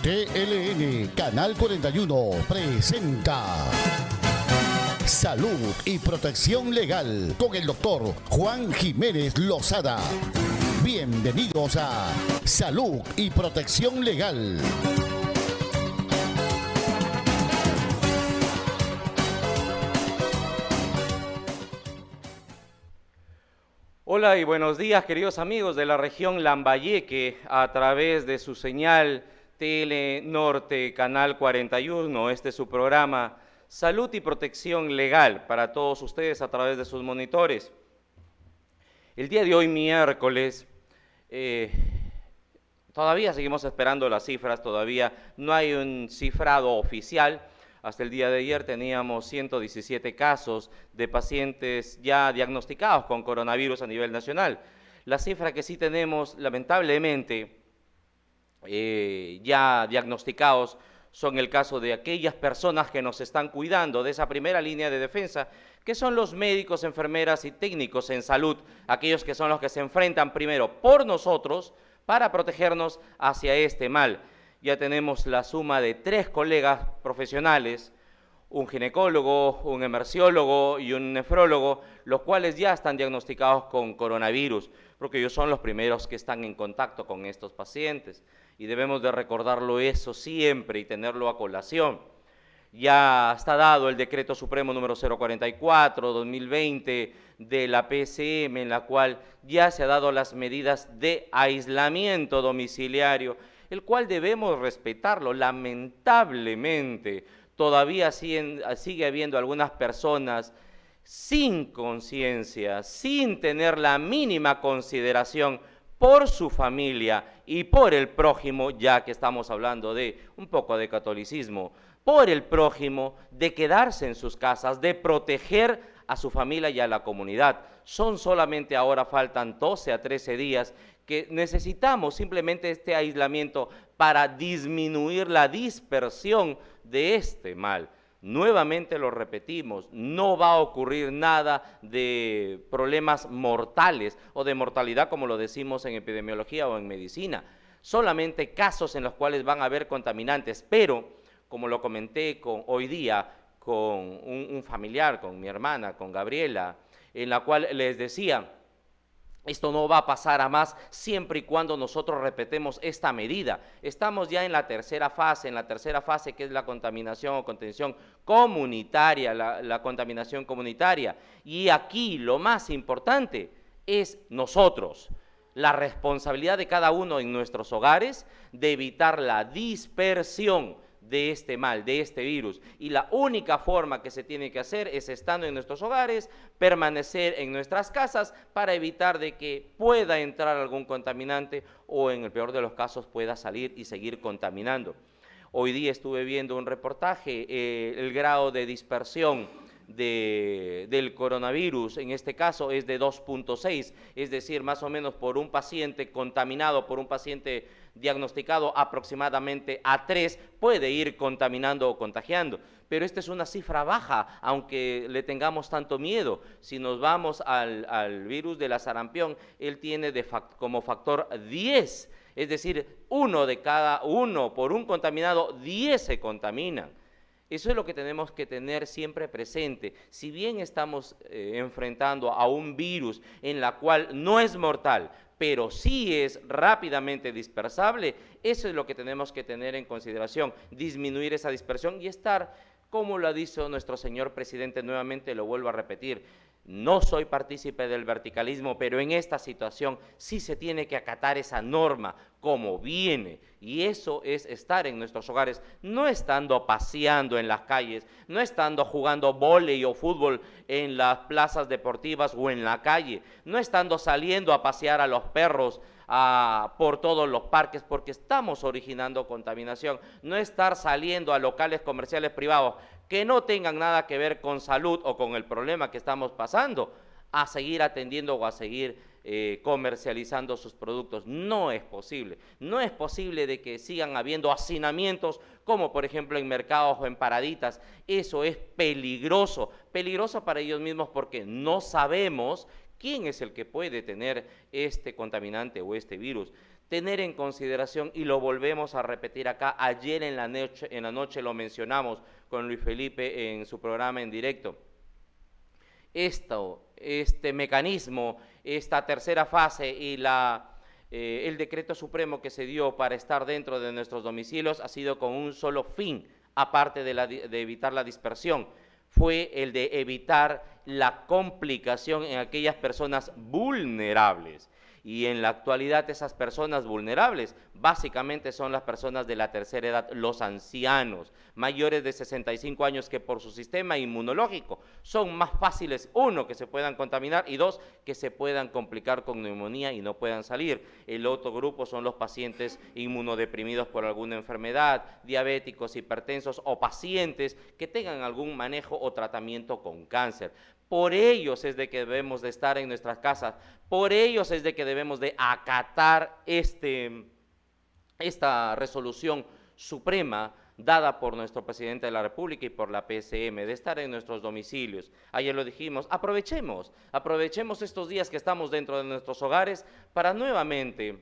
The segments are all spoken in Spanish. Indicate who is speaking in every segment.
Speaker 1: TLN Canal 41 presenta Salud y Protección Legal con el doctor Juan Jiménez Lozada. Bienvenidos a Salud y Protección Legal.
Speaker 2: Hola y buenos días, queridos amigos de la región Lambayeque, a través de su señal Telenorte Canal 41. Este es su programa Salud y Protección Legal para todos ustedes a través de sus monitores. El día de hoy, miércoles, todavía seguimos esperando las cifras, todavía no hay un cifrado oficial. Hasta el día de ayer teníamos 117 casos de pacientes ya diagnosticados con coronavirus a nivel nacional. La cifra que sí tenemos, lamentablemente, ya diagnosticados son el caso de aquellas personas que nos están cuidando de esa primera línea de defensa, que son los médicos, enfermeras y técnicos en salud, aquellos que son los que se enfrentan primero por nosotros para protegernos hacia este mal. Ya tenemos la suma de 3 colegas profesionales, un ginecólogo, un emerciólogo y un nefrólogo, los cuales ya están diagnosticados con coronavirus, porque ellos son los primeros que están en contacto con estos pacientes. Y debemos de recordarlo eso siempre y tenerlo a colación. Ya está dado el decreto supremo número 044/2020 de la PCM, en la cual ya se han dado las medidas de aislamiento domiciliario, el cual debemos respetarlo. Lamentablemente, todavía sigue habiendo algunas personas sin conciencia, sin tener la mínima consideración por su familia y por el prójimo, ya que estamos hablando de un poco de catolicismo, por el prójimo, de quedarse en sus casas, de proteger a su familia y a la comunidad. Solamente ahora faltan 12 a 13 días que necesitamos simplemente este aislamiento para disminuir la dispersión de este mal. Nuevamente lo repetimos, no va a ocurrir nada de problemas mortales o de mortalidad como lo decimos en epidemiología o en medicina, solamente casos en los cuales van a haber contaminantes, pero como lo comenté hoy día con un familiar, con mi hermana, con Gabriela, en la cual les decía, esto no va a pasar a más siempre y cuando nosotros repetemos esta medida. Estamos ya en la tercera fase, que es la contaminación o contención comunitaria, la contaminación comunitaria. Y aquí lo más importante es nosotros, la responsabilidad de cada uno en nuestros hogares de evitar la dispersión de este mal, de este virus, y la única forma que se tiene que hacer es estando en nuestros hogares, permanecer en nuestras casas para evitar de que pueda entrar algún contaminante o en el peor de los casos pueda salir y seguir contaminando. Hoy día estuve viendo un reportaje, el grado de dispersión del coronavirus, en este caso es de 2.6, es decir, más o menos por un paciente contaminado, por un paciente diagnosticado, aproximadamente a 3 puede ir contaminando o contagiando. Pero esta es una cifra baja, aunque le tengamos tanto miedo. Si nos vamos al virus de la sarampión, él tiene como factor 10, es decir, uno por un contaminado, 10 se contaminan. Eso es lo que tenemos que tener siempre presente. Si bien estamos enfrentando a un virus en la cual no es mortal, pero sí es rápidamente dispersable, eso es lo que tenemos que tener en consideración, disminuir esa dispersión y estar, como lo ha dicho nuestro señor presidente, nuevamente lo vuelvo a repetir, no soy partícipe del verticalismo, pero en esta situación sí se tiene que acatar esa norma como viene, y eso es estar en nuestros hogares, no estando paseando en las calles, no estando jugando vóley o fútbol en las plazas deportivas o en la calle, no estando saliendo a pasear a los perros por todos los parques porque estamos originando contaminación, no estar saliendo a locales comerciales privados que no tengan nada que ver con salud o con el problema que estamos pasando, a seguir atendiendo o a seguir comercializando sus productos. No es posible. No es posible de que sigan habiendo hacinamientos como por ejemplo en mercados o en paraditas. Eso es peligroso, peligroso para ellos mismos porque no sabemos quién es el que puede tener este contaminante o este virus. tener en consideración, y lo volvemos a repetir acá, ayer en la noche lo mencionamos con Luis Felipe en su programa en directo, este mecanismo, esta tercera fase y el decreto supremo que se dio para estar dentro de nuestros domicilios ha sido con un solo fin, aparte de evitar la dispersión, fue el de evitar la complicación en aquellas personas vulnerables. Y en la actualidad esas personas vulnerables básicamente son las personas de la tercera edad, los ancianos, mayores de 65 años que por su sistema inmunológico son más fáciles, uno, que se puedan contaminar y dos, que se puedan complicar con neumonía y no puedan salir. El otro grupo son los pacientes inmunodeprimidos por alguna enfermedad, diabéticos, hipertensos o pacientes que tengan algún manejo o tratamiento con cáncer. Por ellos es de que debemos de estar en nuestras casas, por ellos es de que debemos de acatar esta resolución suprema dada por nuestro presidente de la República y por la PSM, de estar en nuestros domicilios. Ayer lo dijimos, aprovechemos estos días que estamos dentro de nuestros hogares para nuevamente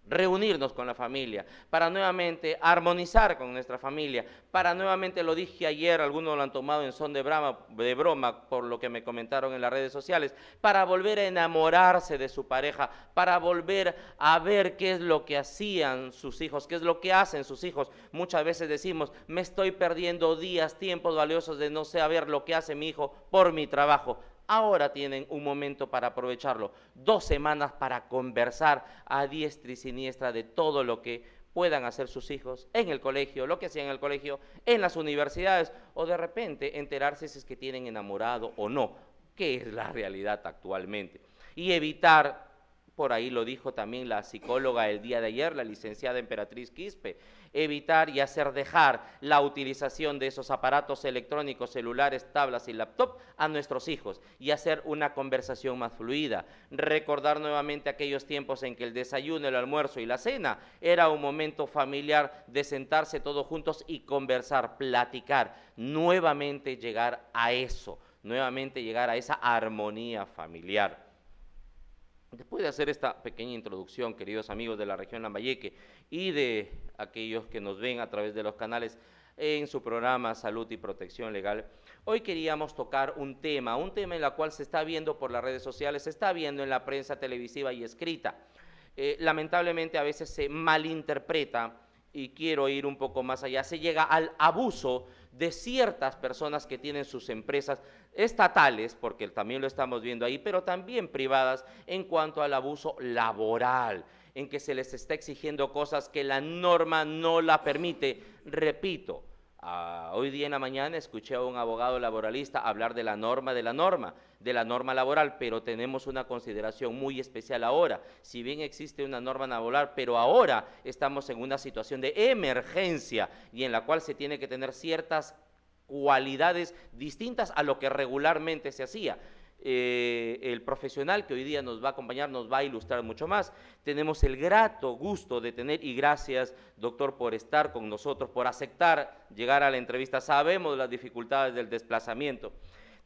Speaker 2: reunirnos con la familia, para nuevamente armonizar con nuestra familia, para nuevamente, lo dije ayer, algunos lo han tomado en son de broma por lo que me comentaron en las redes sociales, para volver a enamorarse de su pareja, para volver a ver qué es lo que hacían sus hijos, qué es lo que hacen sus hijos. Muchas veces decimos, me estoy perdiendo días, tiempos valiosos de no saber lo que hace mi hijo por mi trabajo. Ahora tienen un momento para aprovecharlo, 2 semanas para conversar a diestra y siniestra de todo lo que puedan hacer sus hijos en el colegio, lo que hacían en el colegio, en las universidades, o de repente enterarse si es que tienen enamorado o no, que es la realidad actualmente. Y evitar, por ahí lo dijo también la psicóloga el día de ayer, la licenciada Emperatriz Quispe, evitar y hacer dejar la utilización de esos aparatos electrónicos, celulares, tablas y laptop a nuestros hijos y hacer una conversación más fluida. Recordar nuevamente aquellos tiempos en que el desayuno, el almuerzo y la cena era un momento familiar de sentarse todos juntos y conversar, platicar, nuevamente llegar a eso, nuevamente llegar a esa armonía familiar. Después de hacer esta pequeña introducción, queridos amigos de la región Lambayeque y de aquellos que nos ven a través de los canales en su programa Salud y Protección Legal, hoy queríamos tocar un tema en el cual se está viendo por las redes sociales, se está viendo en la prensa televisiva y escrita. Lamentablemente a veces se malinterpreta, y quiero ir un poco más allá, se llega al abuso de ciertas personas que tienen sus empresas estatales, porque también lo estamos viendo ahí, pero también privadas, en cuanto al abuso laboral, en que se les está exigiendo cosas que la norma no la permite. Repito, hoy día en la mañana escuché a un abogado laboralista hablar de la norma laboral, pero tenemos una consideración muy especial ahora. Si bien existe una norma laboral, pero ahora estamos en una situación de emergencia y en la cual se tiene que tener ciertas cualidades distintas a lo que regularmente se hacía. El profesional que hoy día nos va a acompañar nos va a ilustrar mucho más. Tenemos el grato gusto de tener, y gracias, doctor, por estar con nosotros, por aceptar llegar a la entrevista. Sabemos las dificultades del desplazamiento.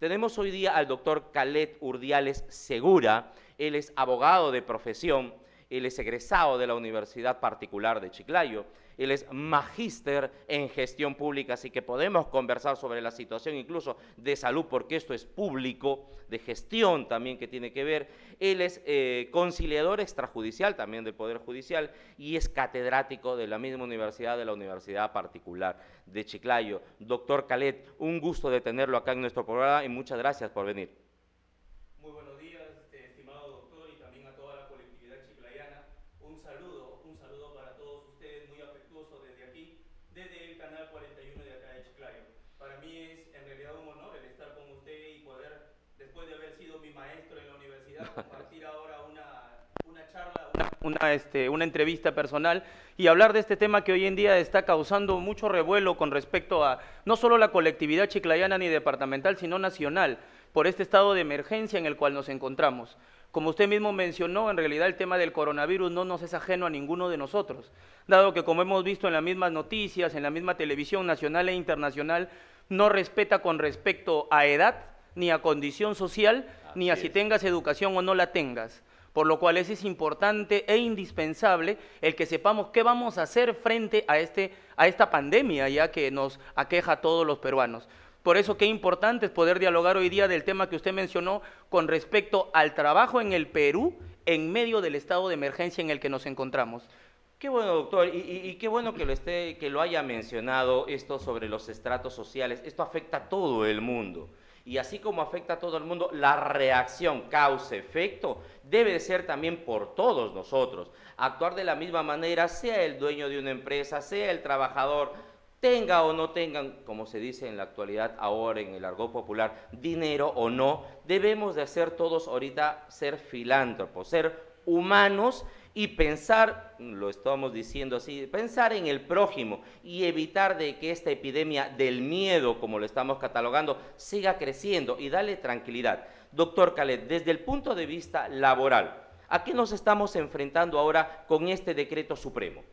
Speaker 2: Tenemos hoy día al doctor Khaled Urdiales Segura. Él es abogado de profesión, él es egresado de la Universidad Particular de Chiclayo, él es magíster en gestión pública, así que podemos conversar sobre la situación incluso de salud, porque esto es público, de gestión también que tiene que ver. Él es conciliador extrajudicial también del Poder Judicial y es catedrático de la misma universidad, de la Universidad Particular de Chiclayo. Doctor Khaled, un gusto de tenerlo acá en nuestro programa y muchas gracias por venir.
Speaker 3: Muy buenos días, estimado doctor, y también a toda la colectividad chiclayana. Un saludo para todos ustedes, muy afectuoso desde aquí, desde el canal 41 de acá de Chiclayo. Para mí es en realidad un honor el estar con usted y poder, después de haber sido mi maestro en la universidad, compartir ahora una charla, una entrevista personal y hablar de este tema que hoy en día está causando mucho revuelo con respecto a no solo la colectividad chiclayana ni departamental, sino nacional, por este estado de emergencia en el cual nos encontramos. Como usted mismo mencionó, en realidad el tema del coronavirus no nos es ajeno a ninguno de nosotros, dado que, como hemos visto en las mismas noticias, en la misma televisión nacional e internacional, no respeta con respecto a edad, ni a condición social, ni a si tengas educación o no la tengas.
Speaker 4: por lo cual es importante e indispensable el que sepamos qué vamos a hacer frente a esta pandemia ya que nos aqueja a todos los peruanos. Por eso qué importante es poder dialogar hoy día del tema que usted mencionó con respecto al trabajo en el Perú en medio del estado de emergencia en el que nos encontramos.
Speaker 2: Qué bueno, doctor, y qué bueno que lo haya mencionado esto sobre los estratos sociales. Esto afecta a todo el mundo. Y así como afecta a todo el mundo, la reacción causa-efecto debe de ser también por todos nosotros. Actuar de la misma manera, sea el dueño de una empresa, sea el trabajador, tenga o no tengan, como se dice en la actualidad, ahora en el argot popular, dinero o no, debemos de hacer todos ahorita ser filántropos, ser humanos y pensar, lo estamos diciendo así, pensar en el prójimo y evitar de que esta epidemia del miedo, como lo estamos catalogando, siga creciendo y darle tranquilidad. Doctor Khaled, desde el punto de vista laboral, ¿a qué nos estamos enfrentando ahora con este decreto supremo?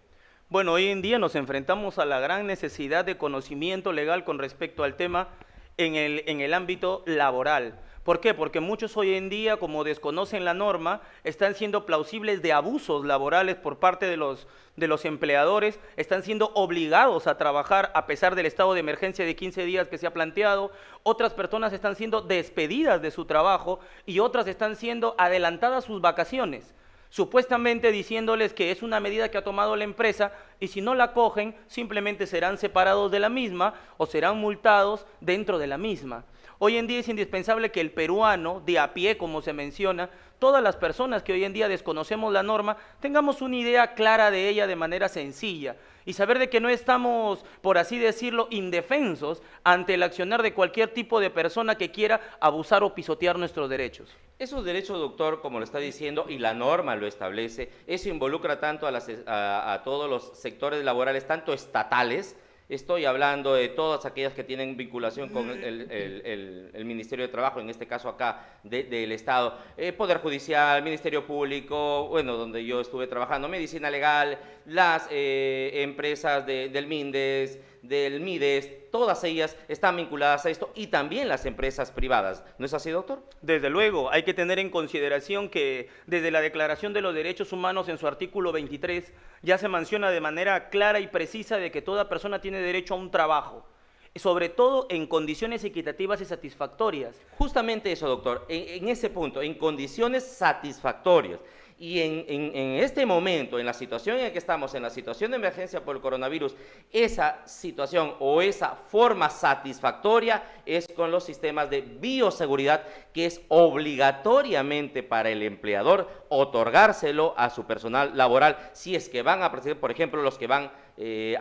Speaker 4: Bueno, hoy en día nos enfrentamos a la gran necesidad de conocimiento legal con respecto al tema en el ámbito laboral. ¿Por qué? Porque muchos hoy en día, como desconocen la norma, están siendo plausibles de abusos laborales por parte de los empleadores, están siendo obligados a trabajar a pesar del estado de emergencia de 15 días que se ha planteado, otras personas están siendo despedidas de su trabajo y otras están siendo adelantadas sus vacaciones, supuestamente diciéndoles que es una medida que ha tomado la empresa y si no la cogen, simplemente serán separados de la misma o serán multados dentro de la misma. Hoy en día es indispensable que el peruano, de a pie, como se menciona, todas las personas que hoy en día desconocemos la norma, tengamos una idea clara de ella de manera sencilla y saber de que no estamos, por así decirlo, indefensos ante el accionar de cualquier tipo de persona que quiera abusar o pisotear nuestros derechos.
Speaker 2: Esos derechos, doctor, como lo está diciendo, y la norma lo establece, eso involucra tanto a todos los sectores laborales, tanto estatales. Estoy hablando de todas aquellas que tienen vinculación con el Ministerio de Trabajo, en este caso acá del Estado, Poder Judicial, Ministerio Público, bueno, donde yo estuve trabajando, Medicina Legal, las empresas del MINDES, del MIDES, todas ellas están vinculadas a esto y también las empresas privadas. ¿No es así, doctor?
Speaker 4: Desde luego, hay que tener en consideración que desde la Declaración de los Derechos Humanos en su artículo 23 ya se menciona de manera clara y precisa de que toda persona tiene derecho a un trabajo, sobre todo en condiciones equitativas y satisfactorias.
Speaker 2: Justamente eso, doctor, en ese punto, en condiciones satisfactorias. Y en este momento, en la situación en la que estamos, en la situación de emergencia por el coronavirus, esa situación o esa forma satisfactoria es con los sistemas de bioseguridad, que es obligatoriamente para el empleador otorgárselo a su personal laboral, si es que van a proceder, por ejemplo, los que van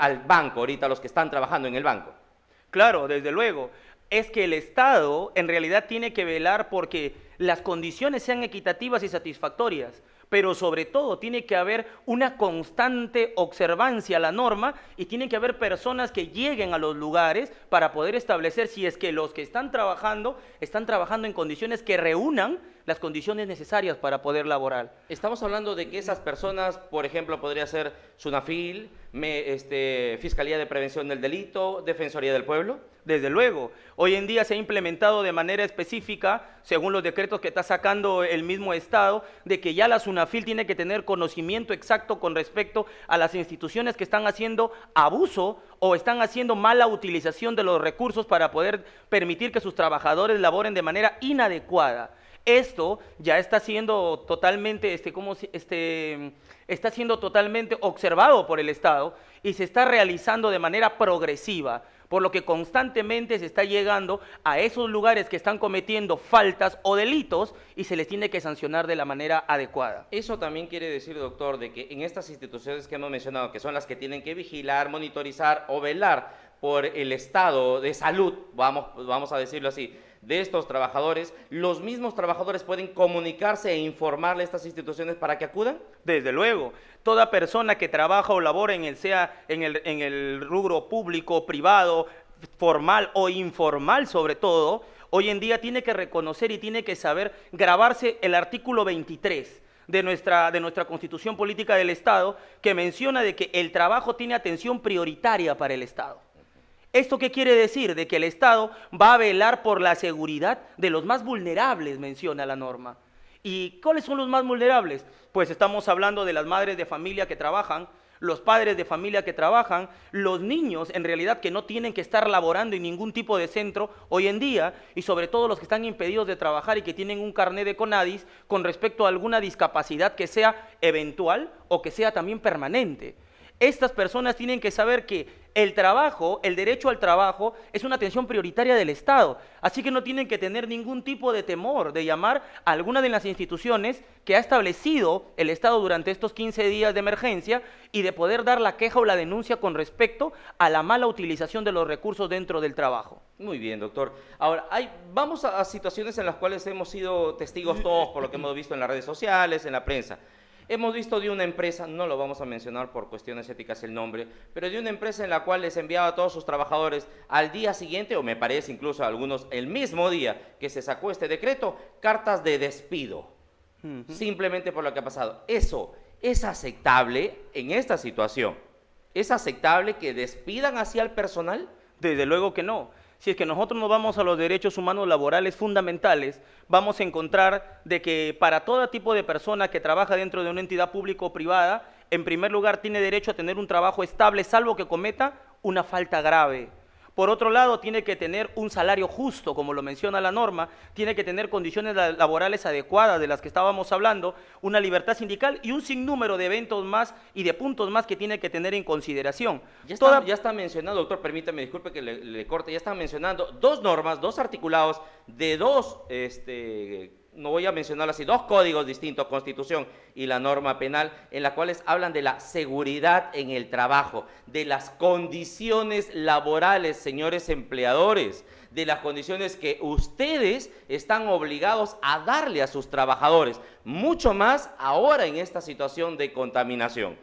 Speaker 2: al banco, ahorita los que están trabajando en el banco.
Speaker 4: Claro, desde luego. Es que el Estado en realidad tiene que velar porque las condiciones sean equitativas y satisfactorias, pero sobre todo tiene que haber una constante observancia a la norma y tiene que haber personas que lleguen a los lugares para poder establecer si es que los que están trabajando en condiciones que reúnan las condiciones necesarias para poder laborar.
Speaker 2: Estamos hablando de que esas personas, por ejemplo, podría ser SUNAFIL, Fiscalía de Prevención del Delito, Defensoría del Pueblo.
Speaker 4: Desde luego, hoy en día se ha implementado de manera específica, según los decretos que está sacando el mismo Estado, de que ya la SUNAFIL tiene que tener conocimiento exacto con respecto a las instituciones que están haciendo abuso o están haciendo mala utilización de los recursos para poder permitir que sus trabajadores laboren de manera inadecuada. Esto ya está siendo totalmente, está siendo totalmente observado por el Estado y se está realizando de manera progresiva, por lo que constantemente se está llegando a esos lugares que están cometiendo faltas o delitos y se les tiene que sancionar de la manera adecuada.
Speaker 2: Eso también quiere decir, doctor, de que en estas instituciones que hemos mencionado, que son las que tienen que vigilar, monitorizar o velar por el estado de salud, vamos a decirlo así, de estos trabajadores, ¿los mismos trabajadores pueden comunicarse e informarle a estas instituciones para que acudan?
Speaker 4: Desde luego, toda persona que trabaja o labora en el rubro público, privado, formal o informal sobre todo, hoy en día tiene que reconocer y tiene que saber grabarse el artículo 23 de nuestra Constitución Política del Estado, que menciona de que el trabajo tiene atención prioritaria para el Estado. ¿Esto qué quiere decir? De que el Estado va a velar por la seguridad de los más vulnerables, menciona la norma. ¿Y cuáles son los más vulnerables? Pues estamos hablando de las madres de familia que trabajan, los padres de familia que trabajan, los niños en realidad que no tienen que estar laborando en ningún tipo de centro hoy en día, y sobre todo los que están impedidos de trabajar y que tienen un carnet de CONADIS con respecto a alguna discapacidad que sea eventual o que sea también permanente. Estas personas tienen que saber que el trabajo, el derecho al trabajo, es una atención prioritaria del Estado. Así que no tienen que tener ningún tipo de temor de llamar a alguna de las instituciones que ha establecido el Estado durante estos 15 días de emergencia y de poder dar la queja o la denuncia con respecto a la mala utilización de los recursos dentro del trabajo.
Speaker 2: Muy bien, doctor. Ahora, vamos a situaciones en las cuales hemos sido testigos todos por lo que hemos visto en las redes sociales, en la prensa. Hemos visto de una empresa, no lo vamos a mencionar por cuestiones éticas el nombre, pero de una empresa en la cual les enviaba a todos sus trabajadores al día siguiente, o me parece incluso a algunos el mismo día que se sacó este decreto, cartas de despido, simplemente por lo que ha pasado. ¿Eso es aceptable en esta situación? ¿Es aceptable que despidan así al personal?
Speaker 4: Desde luego que no. Si es que nosotros nos vamos a los derechos humanos laborales fundamentales, vamos a encontrar de que para todo tipo de persona que trabaja dentro de una entidad pública o privada, en primer lugar tiene derecho a tener un trabajo estable, salvo que cometa una falta grave. Por otro lado, tiene que tener un salario justo, como lo menciona la norma, tiene que tener condiciones laborales adecuadas de las que estábamos hablando, una libertad sindical y un sinnúmero de eventos más y de puntos más que tiene que tener en consideración.
Speaker 2: Ya está mencionado, doctor, permítame, disculpe que le corte, ya están mencionando dos normas, dos articulados de dos, no voy a mencionar así, dos códigos distintos, Constitución y la norma penal, en las cuales hablan de la seguridad en el trabajo, de las condiciones laborales, señores empleadores, de las condiciones que ustedes están obligados a darle a sus trabajadores, mucho más ahora en esta situación de contaminación.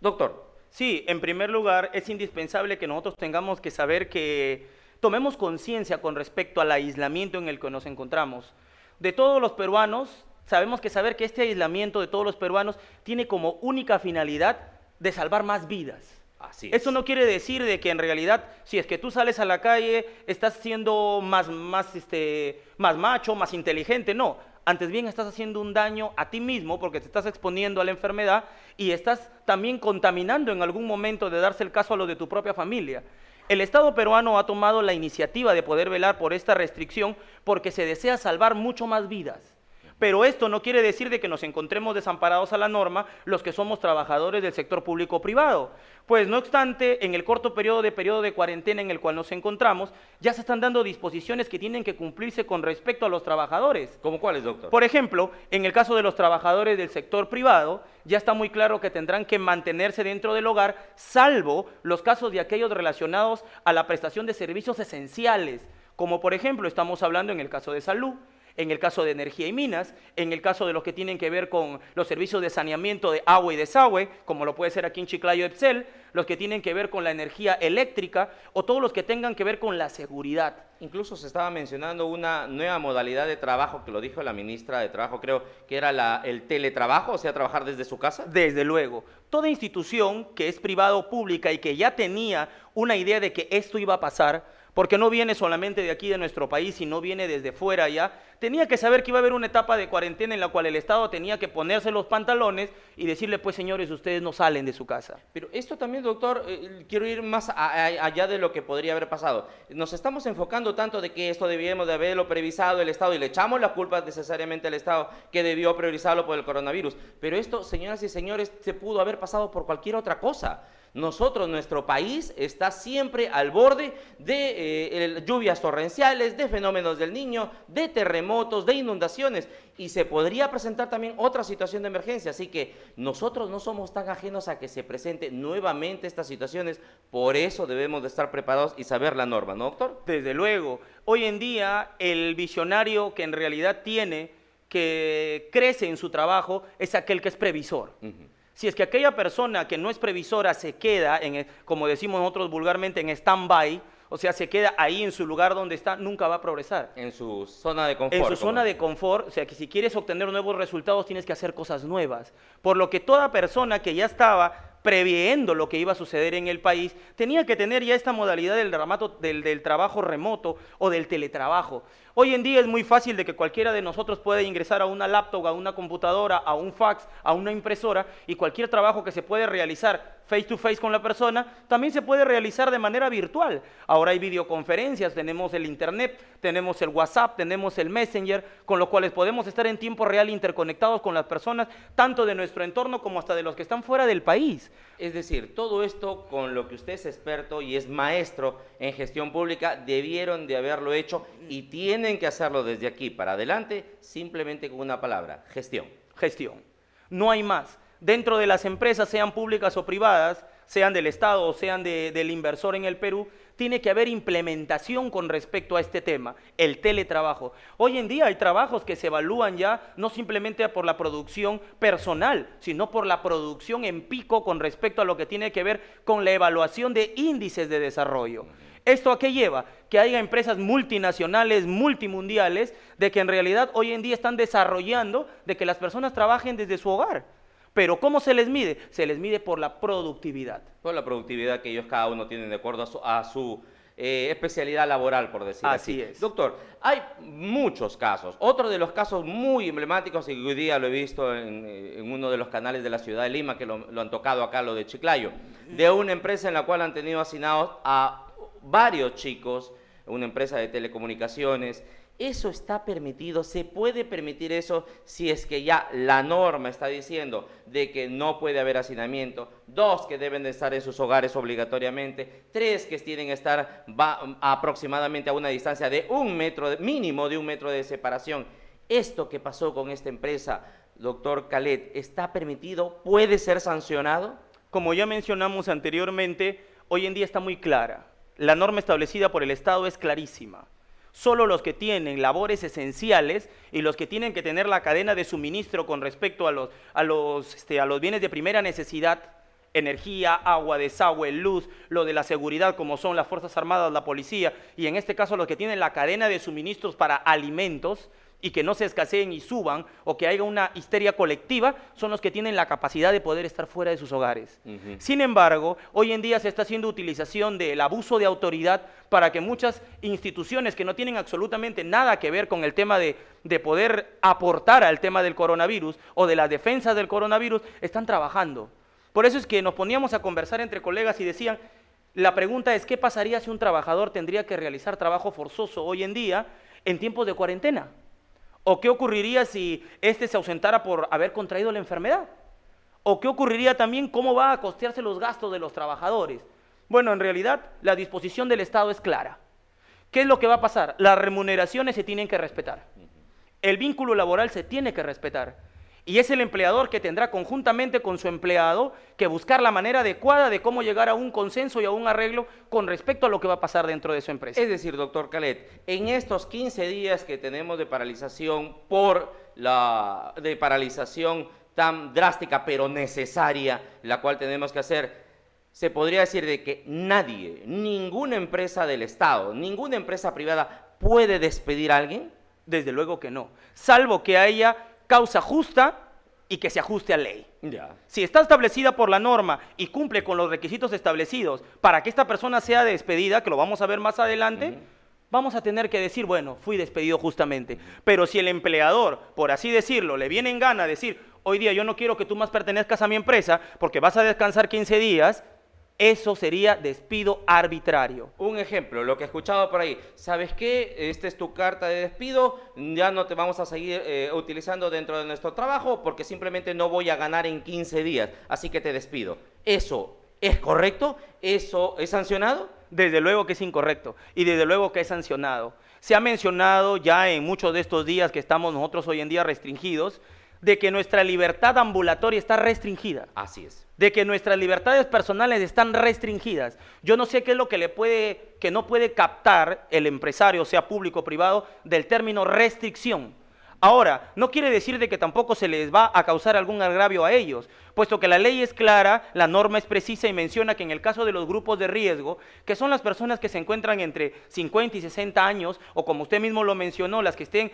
Speaker 2: Doctor.
Speaker 4: Sí, en primer lugar, es indispensable que nosotros tengamos que saber que tomemos conciencia con respecto al aislamiento en el que nos encontramos. De todos los peruanos, sabemos que saber que este aislamiento de todos los peruanos tiene como única finalidad de salvar más vidas.
Speaker 2: Así es.
Speaker 4: Eso no quiere decir de que en realidad, si es que tú sales a la calle, estás siendo más macho, más inteligente, no. Antes bien estás haciendo un daño a ti mismo porque te estás exponiendo a la enfermedad y estás también contaminando en algún momento, de darse el caso, a los de tu propia familia. El Estado peruano ha tomado la iniciativa de poder velar por esta restricción porque se desea salvar mucho más vidas. Pero esto no quiere decir de que nos encontremos desamparados a la norma los que somos trabajadores del sector público o privado. Pues no obstante, en el corto periodo de cuarentena en el cual nos encontramos, ya se están dando disposiciones que tienen que cumplirse con respecto a los trabajadores.
Speaker 2: ¿Cómo cuáles, doctor?
Speaker 4: Por ejemplo, en el caso de los trabajadores del sector privado, ya está muy claro que tendrán que mantenerse dentro del hogar, salvo los casos de aquellos relacionados a la prestación de servicios esenciales, como por ejemplo estamos hablando en el caso de salud, en el caso de energía y minas, en el caso de los que tienen que ver con los servicios de saneamiento de agua y desagüe, como lo puede ser aquí en Chiclayo Epsel, los que tienen que ver con la energía eléctrica o todos los que tengan que ver con la seguridad.
Speaker 2: Incluso se estaba mencionando una nueva modalidad de trabajo, que lo dijo la ministra de Trabajo, creo que era el teletrabajo, o sea, trabajar desde su casa.
Speaker 4: Desde luego, toda institución que es privada o pública y que ya tenía una idea de que esto iba a pasar, porque no viene solamente de aquí de nuestro país, sino viene desde fuera ya, tenía que saber que iba a haber una etapa de cuarentena en la cual el Estado tenía que ponerse los pantalones y decirle, pues señores, ustedes no salen de su casa.
Speaker 2: Pero esto también, doctor, quiero ir más allá de lo que podría haber pasado. Nos estamos enfocando tanto de que esto debíamos de haberlo previsado el Estado y le echamos la culpa necesariamente al Estado que debió priorizarlo por el coronavirus. Pero esto, señoras y señores, se pudo haber pasado por cualquier otra cosa. Nosotros, nuestro país, está siempre al borde de lluvias torrenciales, de fenómenos del Niño, de terremotos, de inundaciones, y se podría presentar también otra situación de emergencia, así que nosotros no somos tan ajenos a que se presente nuevamente estas situaciones, por eso debemos de estar preparados y saber la norma, ¿no, doctor?
Speaker 4: Desde luego, hoy en día el visionario que en realidad tiene, que crece en su trabajo, es aquel que es previsor. Si es que aquella persona que no es previsora se queda, como decimos nosotros vulgarmente, en stand-by, o sea, se queda ahí en su lugar donde está, nunca va a progresar.
Speaker 2: En su zona de confort.
Speaker 4: En su zona de confort, o sea, que si quieres obtener nuevos resultados tienes que hacer cosas nuevas. Por lo que toda persona que ya estaba previendo lo que iba a suceder en el país, tenía que tener ya esta modalidad del trabajo remoto o del teletrabajo. Hoy en día es muy fácil de que cualquiera de nosotros pueda ingresar a una laptop, a una computadora, a un fax, a una impresora, y cualquier trabajo que se puede realizar face to face con la persona, también se puede realizar de manera virtual. Ahora hay videoconferencias, tenemos el internet, tenemos el WhatsApp, tenemos el Messenger, con los cuales podemos estar en tiempo real interconectados con las personas, tanto de nuestro entorno como hasta de los que están fuera del país.
Speaker 2: Es decir, todo esto con lo que usted es experto y es maestro en gestión pública, debieron de haberlo hecho y tienen que hacerlo desde aquí para adelante, simplemente con una palabra: gestión.
Speaker 4: Gestión. No hay más. Dentro de las empresas, sean públicas o privadas, sean del Estado o sean del inversor en el Perú, tiene que haber implementación con respecto a este tema, el teletrabajo. Hoy en día hay trabajos que se evalúan ya no simplemente por la producción personal, sino por la producción en pico con respecto a lo que tiene que ver con la evaluación de índices de desarrollo. ¿Esto a qué lleva? Que haya empresas multinacionales, multimundiales, de que en realidad hoy en día están desarrollando de que las personas trabajen desde su hogar. Pero ¿cómo se les mide? Se les mide por la productividad.
Speaker 2: Por la productividad que ellos cada uno tienen de acuerdo a su especialidad laboral, por decir así.
Speaker 4: Así es.
Speaker 2: Doctor, hay muchos casos. Otro de los casos muy emblemáticos, y hoy día lo he visto en uno de los canales de la ciudad de Lima, que lo han tocado acá, lo de Chiclayo, de una empresa en la cual han tenido asignados a varios chicos, una empresa de telecomunicaciones. ¿Eso está permitido? ¿Se puede permitir eso si es que ya la norma está diciendo de que no puede haber hacinamiento? 2, que deben de estar en sus hogares obligatoriamente. 3, que tienen que estar aproximadamente a una distancia de 1 metro, mínimo de 1 metro de separación. ¿Esto que pasó con esta empresa, doctor Khaled, está permitido? ¿Puede ser sancionado?
Speaker 4: Como ya mencionamos anteriormente, hoy en día está muy clara. La norma establecida por el Estado es clarísima. Solo los que tienen labores esenciales y los que tienen que tener la cadena de suministro con respecto a los bienes de primera necesidad, energía, agua, desagüe, luz, lo de la seguridad como son las Fuerzas Armadas, la policía, y en este caso los que tienen la cadena de suministros para alimentos y que no se escaseen y suban o que haya una histeria colectiva, son los que tienen la capacidad de poder estar fuera de sus hogares. Sin embargo, hoy en día se está haciendo utilización del abuso de autoridad para que muchas instituciones que no tienen absolutamente nada que ver con el tema de poder aportar al tema del coronavirus o de la defensa del coronavirus, están trabajando. Por eso es que nos poníamos a conversar entre colegas y decían, la pregunta es, ¿qué pasaría si un trabajador tendría que realizar trabajo forzoso hoy en día en tiempos de cuarentena? ¿O qué ocurriría si éste se ausentara por haber contraído la enfermedad? ¿O qué ocurriría también, cómo va a costearse los gastos de los trabajadores? Bueno, en realidad, la disposición del Estado es clara. ¿Qué es lo que va a pasar? Las remuneraciones se tienen que respetar. El vínculo laboral se tiene que respetar. Y es el empleador que tendrá conjuntamente con su empleado que buscar la manera adecuada de cómo llegar a un consenso y a un arreglo con respecto a lo que va a pasar dentro de su empresa.
Speaker 2: Es decir, doctor Khaled, en estos 15 días que tenemos de paralización tan drástica pero necesaria, la cual tenemos que hacer, se podría decir de que nadie, ninguna empresa del Estado, ninguna empresa privada puede despedir a alguien.
Speaker 4: Desde luego que no, salvo que haya causa justa y que se ajuste a ley.
Speaker 2: Ya.
Speaker 4: Si está establecida por la norma y cumple con los requisitos establecidos para que esta persona sea despedida, que lo vamos a ver más adelante, vamos a tener que decir, bueno, fui despedido justamente. Pero si el empleador, por así decirlo, le viene en gana decir, hoy día yo no quiero que tú más pertenezcas a mi empresa porque vas a descansar 15 días, eso sería despido arbitrario.
Speaker 2: Un ejemplo, lo que he escuchado por ahí, ¿sabes qué? Esta es tu carta de despido, ya no te vamos a seguir utilizando dentro de nuestro trabajo porque simplemente no voy a ganar en 15 días, así que te despido. ¿Eso es correcto? ¿Eso es sancionado?
Speaker 4: Desde luego que es incorrecto y desde luego que es sancionado. Se ha mencionado ya en muchos de estos días que estamos nosotros hoy en día restringidos, de que nuestra libertad ambulatoria está restringida.
Speaker 2: Así es.
Speaker 4: De que nuestras libertades personales están restringidas. Yo no sé qué es lo que no puede captar el empresario, sea público o privado, del término restricción. Ahora, no quiere decir de que tampoco se les va a causar algún agravio a ellos, puesto que la ley es clara, la norma es precisa y menciona que en el caso de los grupos de riesgo, que son las personas que se encuentran entre 50 y 60 años, o como usted mismo lo mencionó, las que estén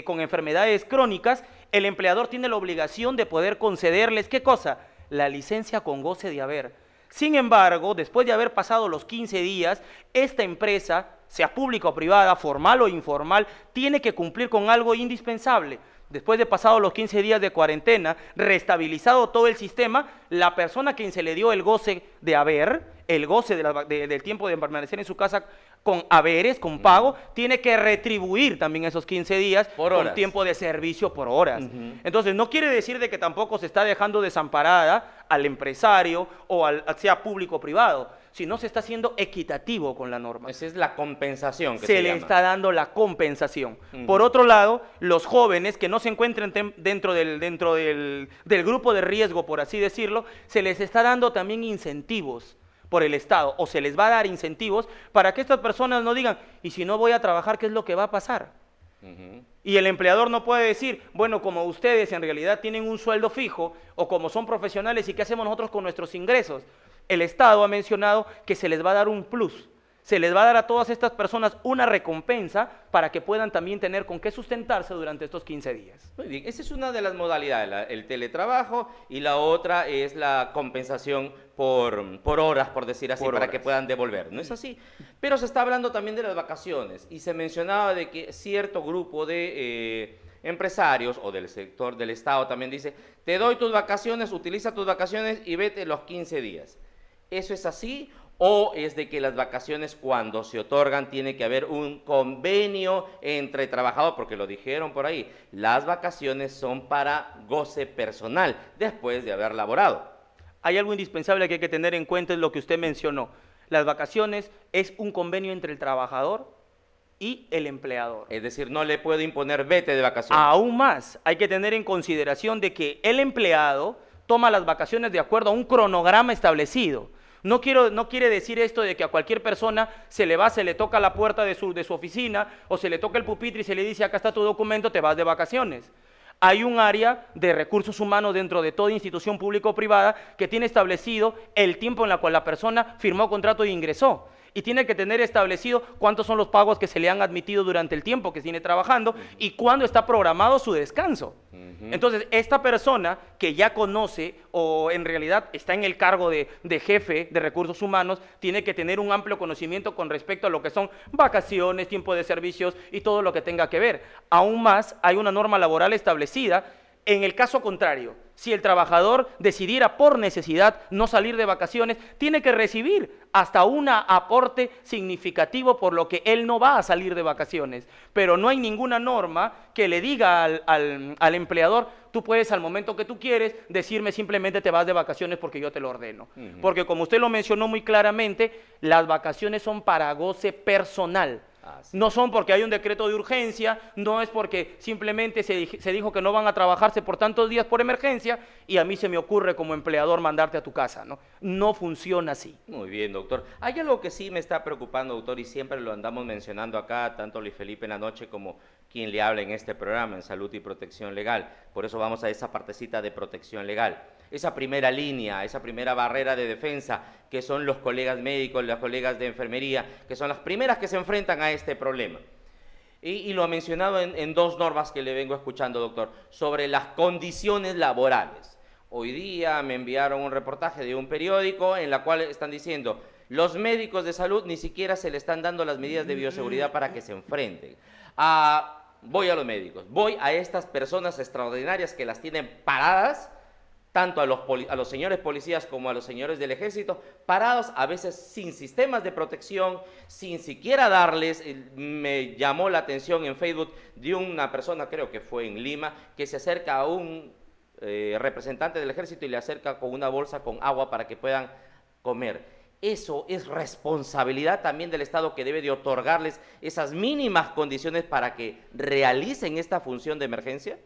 Speaker 4: con enfermedades crónicas, el empleador tiene la obligación de poder concederles, ¿qué cosa? la licencia con goce de haber. Sin embargo, después de haber pasado los 15 días, esta empresa, sea pública o privada, formal o informal, tiene que cumplir con algo indispensable. Después de pasados los 15 días de cuarentena, restabilizado todo el sistema, la persona a quien se le dio el goce de haber, el goce del tiempo de permanecer en su casa con haberes, con pago, tiene que retribuir también esos 15 días
Speaker 2: por
Speaker 4: con
Speaker 2: horas.
Speaker 4: tiempo de servicio por horas. Entonces, no quiere decir de que tampoco se está dejando desamparada al empresario o sea público o privado, sino se está haciendo equitativo con la norma.
Speaker 2: Esa es la compensación que
Speaker 4: Se le
Speaker 2: llama.
Speaker 4: está dando la compensación. Por otro lado, los jóvenes que no se encuentren dentro del grupo de riesgo, por así decirlo, se les está dando también incentivos por el Estado, o se les va a dar incentivos para que estas personas no digan, y si no voy a trabajar, ¿qué es lo que va a pasar? Y el empleador no puede decir, bueno, como ustedes en realidad tienen un sueldo fijo, o como son profesionales, ¿y qué hacemos nosotros con nuestros ingresos? El Estado ha mencionado que se les va a dar un plus, se les va a dar a todas estas personas una recompensa para que puedan también tener con qué sustentarse durante estos 15 días.
Speaker 2: Muy bien, esa es una de las modalidades, el teletrabajo, y la otra es la compensación por horas, por decir así,
Speaker 4: Por
Speaker 2: para
Speaker 4: horas.
Speaker 2: que puedan devolver. ¿No es así? Pero se está hablando también de las vacaciones, y se mencionaba de que cierto grupo de empresarios o del sector del Estado también dice, te doy tus vacaciones, utiliza tus vacaciones y vete los 15 días. ¿Eso es así? ¿O es de que las vacaciones cuando se otorgan tiene que haber un convenio entre trabajadores? Porque lo dijeron por ahí, las vacaciones son para goce personal después de haber laborado.
Speaker 4: Hay algo indispensable que hay que tener en cuenta, es lo que usted mencionó. Las vacaciones es un convenio entre el trabajador y el empleador.
Speaker 2: Es decir, no le puedo imponer vete de vacaciones.
Speaker 4: Aún más, hay que tener en consideración de que el empleado toma las vacaciones de acuerdo a un cronograma establecido. No quiere decir esto de que a cualquier persona se le toca la puerta de su oficina o se le toca el pupitre y se le dice, acá está tu documento, te vas de vacaciones. Hay un área de recursos humanos dentro de toda institución pública o privada que tiene establecido el tiempo en el cual la persona firmó contrato e ingresó. Y tiene que tener establecido cuántos son los pagos que se le han admitido durante el tiempo que tiene trabajando y cuándo está programado su descanso. Entonces, esta persona que ya conoce o en realidad está en el cargo de jefe de recursos humanos, tiene que tener un amplio conocimiento con respecto a lo que son vacaciones, tiempo de servicios y todo lo que tenga que ver. Aún más, hay una norma laboral establecida. En el caso contrario, si el trabajador decidiera por necesidad no salir de vacaciones, tiene que recibir hasta un aporte significativo por lo que él no va a salir de vacaciones. Pero no hay ninguna norma que le diga al empleador, tú puedes al momento que tú quieres decirme simplemente te vas de vacaciones porque yo te lo ordeno. Porque como usted lo mencionó muy claramente, las vacaciones son para goce personal. No son porque hay un decreto de urgencia, no es porque simplemente se dijo que no van a trabajarse por tantos días por emergencia y a mí se me ocurre como empleador mandarte a tu casa, ¿no? No funciona así.
Speaker 2: Muy bien, doctor. Hay algo que sí me está preocupando, doctor, y siempre lo andamos mencionando acá, tanto Luis Felipe en la noche como quien le habla en este programa, en Salud y Protección Legal. Por eso vamos a esa partecita de protección legal. Esa primera línea, esa primera barrera de defensa, que son los colegas médicos, las colegas de enfermería, que son las primeras que se enfrentan a este problema. Y lo ha mencionado en dos normas que le vengo escuchando, doctor, sobre las condiciones laborales. Hoy día me enviaron un reportaje de un periódico en la cual están diciendo, los médicos de salud ni siquiera se le están dando las medidas de bioseguridad para que se enfrenten. Voy a los médicos, voy a estas personas extraordinarias que las tienen paradas, tanto a los señores policías como a los señores del ejército, parados a veces sin sistemas de protección, sin siquiera darles, me llamó la atención en Facebook de una persona, creo que fue en Lima, que se acerca a un representante del ejército y le acerca con una bolsa con agua para que puedan comer. Eso es responsabilidad también del Estado, que debe de otorgarles esas mínimas condiciones para que realicen esta función de emergencia.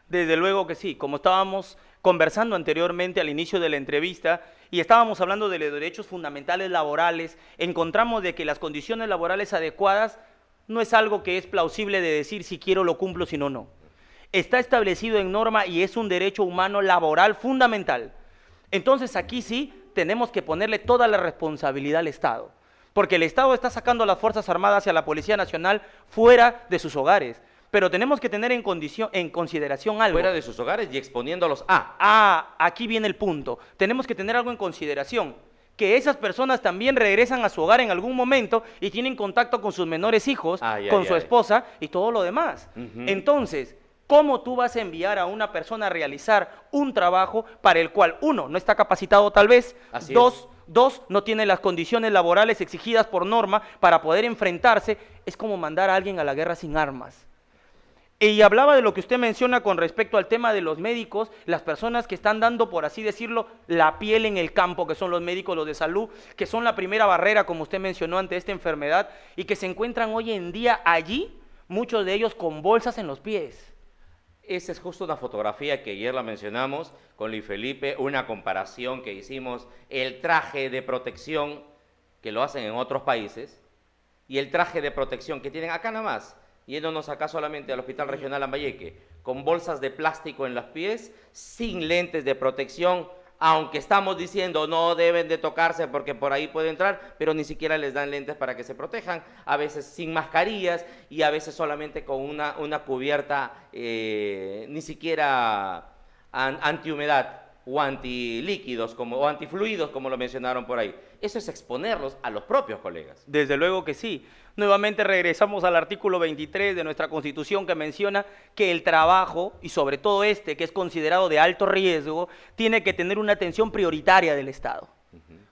Speaker 4: Desde luego que sí, como estábamos conversando anteriormente al inicio de la entrevista y estábamos hablando de los derechos fundamentales laborales, encontramos de que las condiciones laborales adecuadas no es algo que es plausible de decir si quiero lo cumplo, si no, no. Está establecido en norma y es un derecho humano laboral fundamental. Entonces aquí sí tenemos que ponerle toda la responsabilidad al Estado, porque el Estado está sacando a las Fuerzas Armadas y a la Policía Nacional fuera de sus hogares. pero tenemos que tener en consideración algo.
Speaker 2: Fuera de sus hogares y exponiéndolos a.
Speaker 4: Aquí viene el punto. Tenemos que tener algo en consideración, que esas personas también regresan a su hogar en algún momento y tienen contacto con sus menores hijos, con su esposa y todo lo demás. Entonces, ¿cómo tú vas a enviar a una persona a realizar un trabajo para el cual, uno, no está capacitado tal vez, dos, no tiene las condiciones laborales exigidas por norma para poder enfrentarse? Es como mandar a alguien a la guerra sin armas. Y hablaba de lo que usted menciona con respecto al tema de los médicos, las personas que están dando, por así decirlo, la piel en el campo, que son los médicos, los de salud, que son la primera barrera, como usted mencionó, ante esta enfermedad, y que se encuentran hoy en día allí, muchos de ellos con bolsas en los pies.
Speaker 2: Esa es justo una fotografía que ayer la mencionamos con Luis Felipe, una comparación que hicimos, el traje de protección que lo hacen en otros países y el traje de protección que tienen acá nada más, yéndonos acá solamente al Hospital Regional Lambayeque, con bolsas de plástico en los pies, sin lentes de protección, aunque estamos diciendo no deben de tocarse porque por ahí puede entrar, pero ni siquiera les dan lentes para que se protejan, a veces sin mascarillas y a veces solamente con una cubierta ni siquiera antihumedad o antilíquidos o antifluidos, como lo mencionaron por ahí. Eso es exponerlos a los propios colegas.
Speaker 4: Desde luego que sí. Nuevamente regresamos al artículo 23 de nuestra Constitución, que menciona que el trabajo, y sobre todo este, que es considerado de alto riesgo, tiene que tener una atención prioritaria del Estado.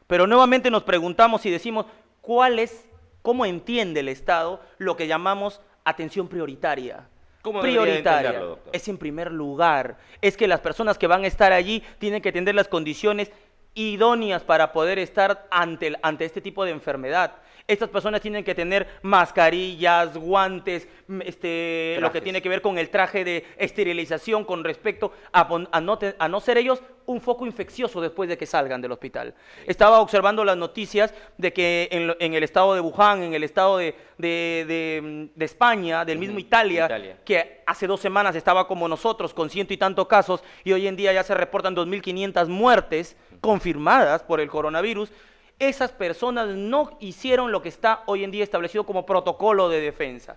Speaker 4: Pero nuevamente nos preguntamos y decimos, ¿cómo entiende el Estado lo que llamamos atención prioritaria?
Speaker 2: ¿Cómo debería entenderlo, doctor?
Speaker 4: Es en primer lugar, es que las personas que van a estar allí tienen que tener las condiciones idóneas para poder estar ante este tipo de enfermedad. Estas personas tienen que tener mascarillas, guantes, lo que tiene que ver con el traje de esterilización con respecto a no ser ellos un foco infeccioso después de que salgan del hospital. Estaba observando las noticias de que en el estado de Wuhan, en el estado de España, del mismo Italia, que hace 2 semanas estaba como nosotros con 100 y tantos casos y hoy en día ya se reportan 2.500 muertes confirmadas por el coronavirus. Esas personas no hicieron lo que está hoy en día establecido como protocolo de defensa.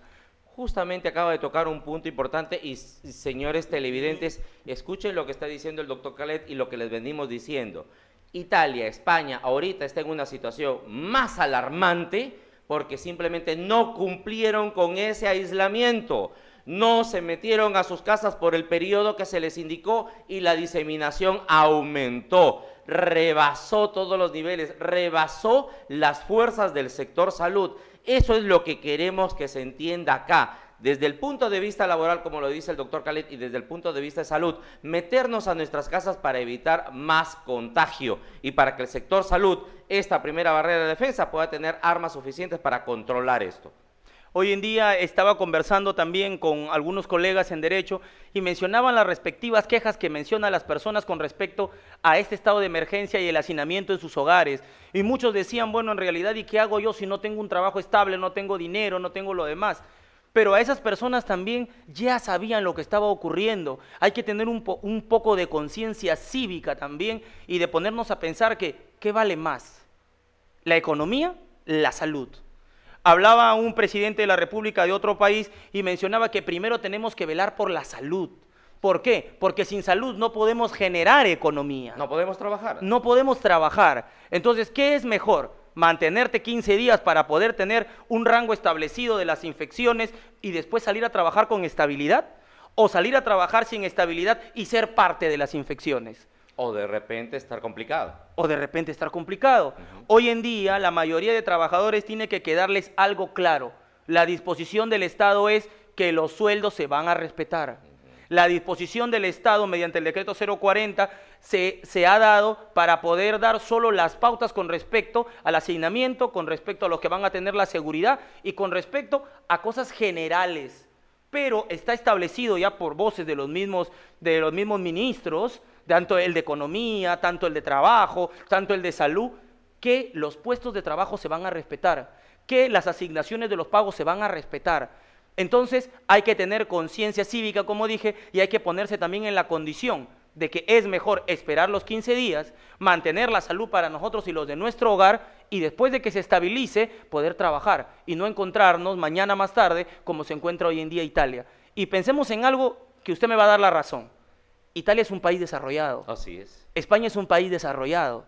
Speaker 2: Justamente acaba de tocar un punto importante y señores televidentes, escuchen lo que está diciendo el doctor Khaled y lo que les venimos diciendo. Italia, España, ahorita está en una situación más alarmante porque simplemente no cumplieron con ese aislamiento. No se metieron a sus casas por el periodo que se les indicó y la diseminación aumentó. Rebasó todos los niveles, rebasó las fuerzas del sector salud. Eso es lo que queremos que se entienda acá. Desde el punto de vista laboral, como lo dice el doctor Khaled, y desde el punto de vista de salud, meternos a nuestras casas para evitar más contagio y para que el sector salud, esta primera barrera de defensa, pueda tener armas suficientes para controlar esto.
Speaker 4: Hoy en día estaba conversando también con algunos colegas en Derecho y mencionaban las respectivas quejas que mencionan las personas con respecto a este estado de emergencia y el hacinamiento en sus hogares. Y muchos decían, bueno, en realidad, ¿y qué hago yo si no tengo un trabajo estable, no tengo dinero, no tengo lo demás? Pero a esas personas también ya sabían lo que estaba ocurriendo. Hay que tener un poco de conciencia cívica también y de ponernos a pensar que, ¿qué vale más? ¿La economía? ¿La salud? Hablaba un presidente de la República de otro país y mencionaba que primero tenemos que velar por la salud. ¿Por qué? Porque sin salud no podemos generar economía.
Speaker 2: No podemos trabajar.
Speaker 4: No podemos trabajar. Entonces, ¿qué es mejor? Mantenerte 15 días para poder tener un rango establecido de las infecciones y después salir a trabajar con estabilidad, o salir a trabajar sin estabilidad y ser parte de las infecciones.
Speaker 2: O de repente estar complicado.
Speaker 4: Hoy en día la mayoría de trabajadores tiene que quedarles algo claro. La disposición del Estado es que los sueldos se van a respetar. La disposición del Estado mediante el decreto 040 se ha dado para poder dar solo las pautas con respecto al asignamiento, con respecto a los que van a tener la seguridad y con respecto a cosas generales. Pero está establecido ya por voces de los mismos ministros, tanto el de Economía, tanto el de Trabajo, tanto el de Salud, que los puestos de trabajo se van a respetar, que las asignaciones de los pagos se van a respetar. Entonces hay que tener conciencia cívica, como dije, y hay que ponerse también en la condición de que es mejor esperar los 15 días, mantener la salud para nosotros y los de nuestro hogar, y después de que se estabilice, poder trabajar y no encontrarnos mañana más tarde como se encuentra hoy en día Italia. Y pensemos en algo que usted me va a dar la razón. Italia es un país desarrollado.
Speaker 2: Así es.
Speaker 4: España es un país desarrollado.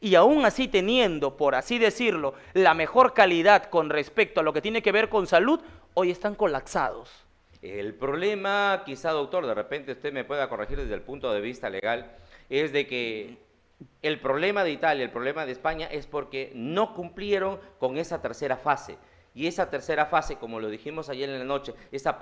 Speaker 4: Y aún así teniendo, por así decirlo, la mejor calidad con respecto a lo que tiene que ver con salud, hoy están colapsados.
Speaker 2: El problema, quizá doctor, de repente usted me pueda corregir desde el punto de vista legal, es de que el problema de Italia, el problema de España es porque no cumplieron con esa tercera fase. Y esa tercera fase, como lo dijimos ayer en la noche, esa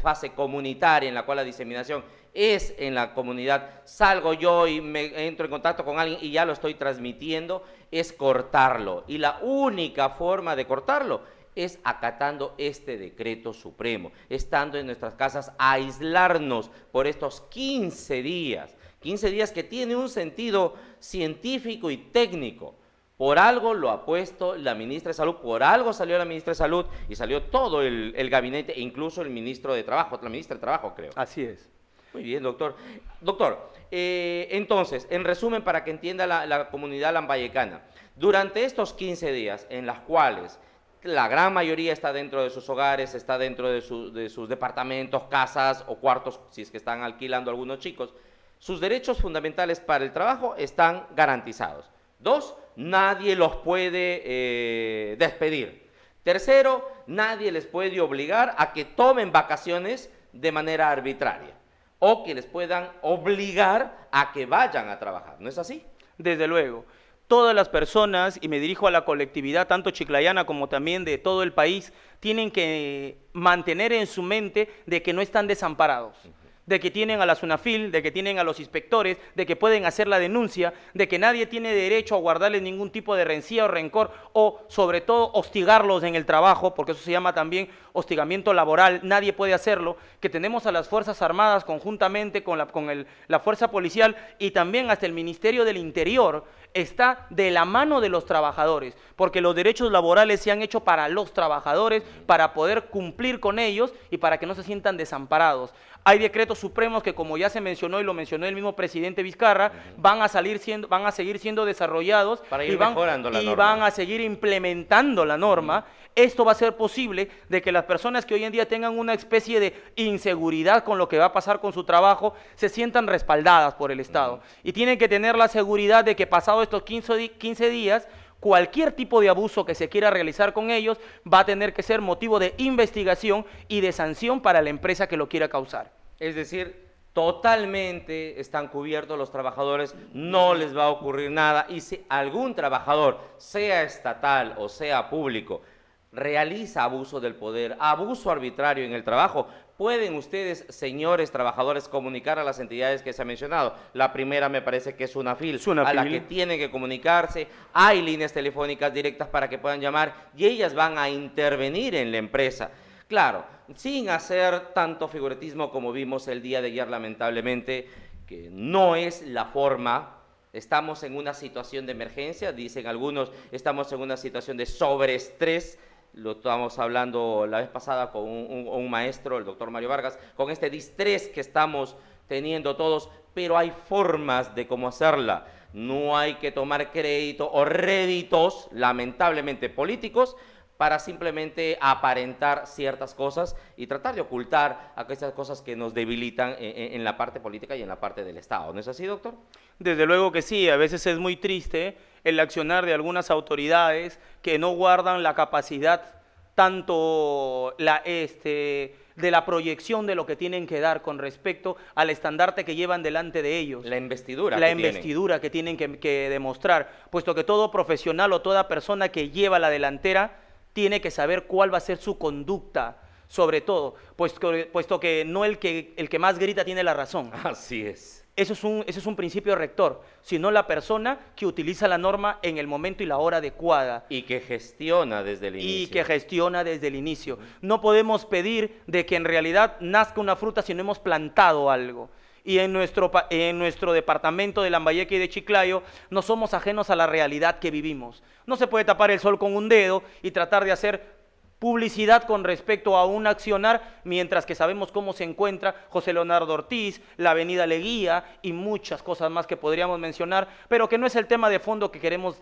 Speaker 2: fase comunitaria en la cual la diseminación es en la comunidad, salgo yo y me entro en contacto con alguien y ya lo estoy transmitiendo, es cortarlo. Y la única forma de cortarlo es acatando este decreto supremo, estando en nuestras casas, aislarnos por estos 15 días que tiene un sentido científico y técnico. Por algo lo ha puesto la ministra de Salud, por algo salió la ministra de Salud y salió todo el gabinete, e incluso el ministro de Trabajo, la ministra de Trabajo, creo.
Speaker 4: Así es.
Speaker 2: Muy bien, doctor. Doctor, entonces, en resumen, para que entienda la comunidad lambayecana, durante estos 15 días en las cuales la gran mayoría está dentro de sus hogares, está dentro de sus departamentos, casas o cuartos, si es que están alquilando algunos chicos, sus derechos fundamentales para el trabajo están garantizados. 2, nadie los puede despedir. Tercero, nadie les puede obligar a que tomen vacaciones de manera arbitraria o que les puedan obligar a que vayan a trabajar. ¿No es así?
Speaker 4: Desde luego. Todas las personas, y me dirijo a la colectividad, tanto chiclayana como también de todo el país, tienen que mantener en su mente de que no están desamparados, de que tienen a la SUNAFIL, de que tienen a los inspectores, de que pueden hacer la denuncia, de que nadie tiene derecho a guardarles ningún tipo de rencilla o rencor, o sobre todo hostigarlos en el trabajo, porque eso se llama también hostigamiento laboral, nadie puede hacerlo, que tenemos a las Fuerzas Armadas conjuntamente con la Fuerza Policial y también hasta el Ministerio del Interior, está de la mano de los trabajadores, porque los derechos laborales se han hecho para los trabajadores, para poder cumplir con ellos y para que no se sientan desamparados. Hay decretos supremos que, como ya se mencionó y lo mencionó el mismo presidente Vizcarra, van a seguir siendo desarrollados
Speaker 2: para ir
Speaker 4: y van a seguir implementando la norma. Esto va a ser posible de que las personas que hoy en día tengan una especie de inseguridad con lo que va a pasar con su trabajo, se sientan respaldadas por el Estado. Y tienen que tener la seguridad de que pasado estos 15 días, cualquier tipo de abuso que se quiera realizar con ellos va a tener que ser motivo de investigación y de sanción para la empresa que lo quiera causar.
Speaker 2: Es decir, totalmente están cubiertos los trabajadores, no les va a ocurrir nada, y si algún trabajador, sea estatal o sea público, realiza abuso del poder, abuso arbitrario en el trabajo, pueden ustedes, señores trabajadores, comunicar a las entidades que se ha mencionado. La primera me parece que es SUNAFIL, a la que tienen que comunicarse. Hay líneas telefónicas directas para que puedan llamar y ellas van a intervenir en la empresa. Claro, sin hacer tanto figuratismo como vimos el día de ayer, lamentablemente, que no es la forma. Estamos en una situación de emergencia, dicen algunos, estamos en una situación de sobreestrés. Lo estábamos hablando la vez pasada con un maestro, el doctor Mario Vargas, con este distrés que estamos teniendo todos, pero hay formas de cómo hacerla. No hay que tomar crédito o réditos, lamentablemente políticos, para simplemente aparentar ciertas cosas y tratar de ocultar aquellas cosas que nos debilitan en la parte política y en la parte del Estado. ¿No es así, doctor?
Speaker 4: Desde luego que sí, a veces es muy triste el accionar de algunas autoridades que no guardan la capacidad tanto de la proyección de lo que tienen que dar con respecto al estandarte que llevan delante de ellos.
Speaker 2: La investidura.
Speaker 4: Que tienen que demostrar, puesto que todo profesional o toda persona que lleva la delantera tiene que saber cuál va a ser su conducta, sobre todo, puesto que no el que más grita tiene la razón.
Speaker 2: Así es.
Speaker 4: Eso es un principio rector, sino la persona que utiliza la norma en el momento y la hora adecuada.
Speaker 2: Y que gestiona desde el inicio.
Speaker 4: No podemos pedir de que en realidad nazca una fruta si no hemos plantado algo. Y en nuestro departamento de Lambayeque y de Chiclayo no somos ajenos a la realidad que vivimos. No se puede tapar el sol con un dedo y tratar de hacer publicidad con respecto a un accionar, mientras que sabemos cómo se encuentra José Leonardo Ortiz, la avenida Leguía y muchas cosas más que podríamos mencionar, pero que no es el tema de fondo que queremos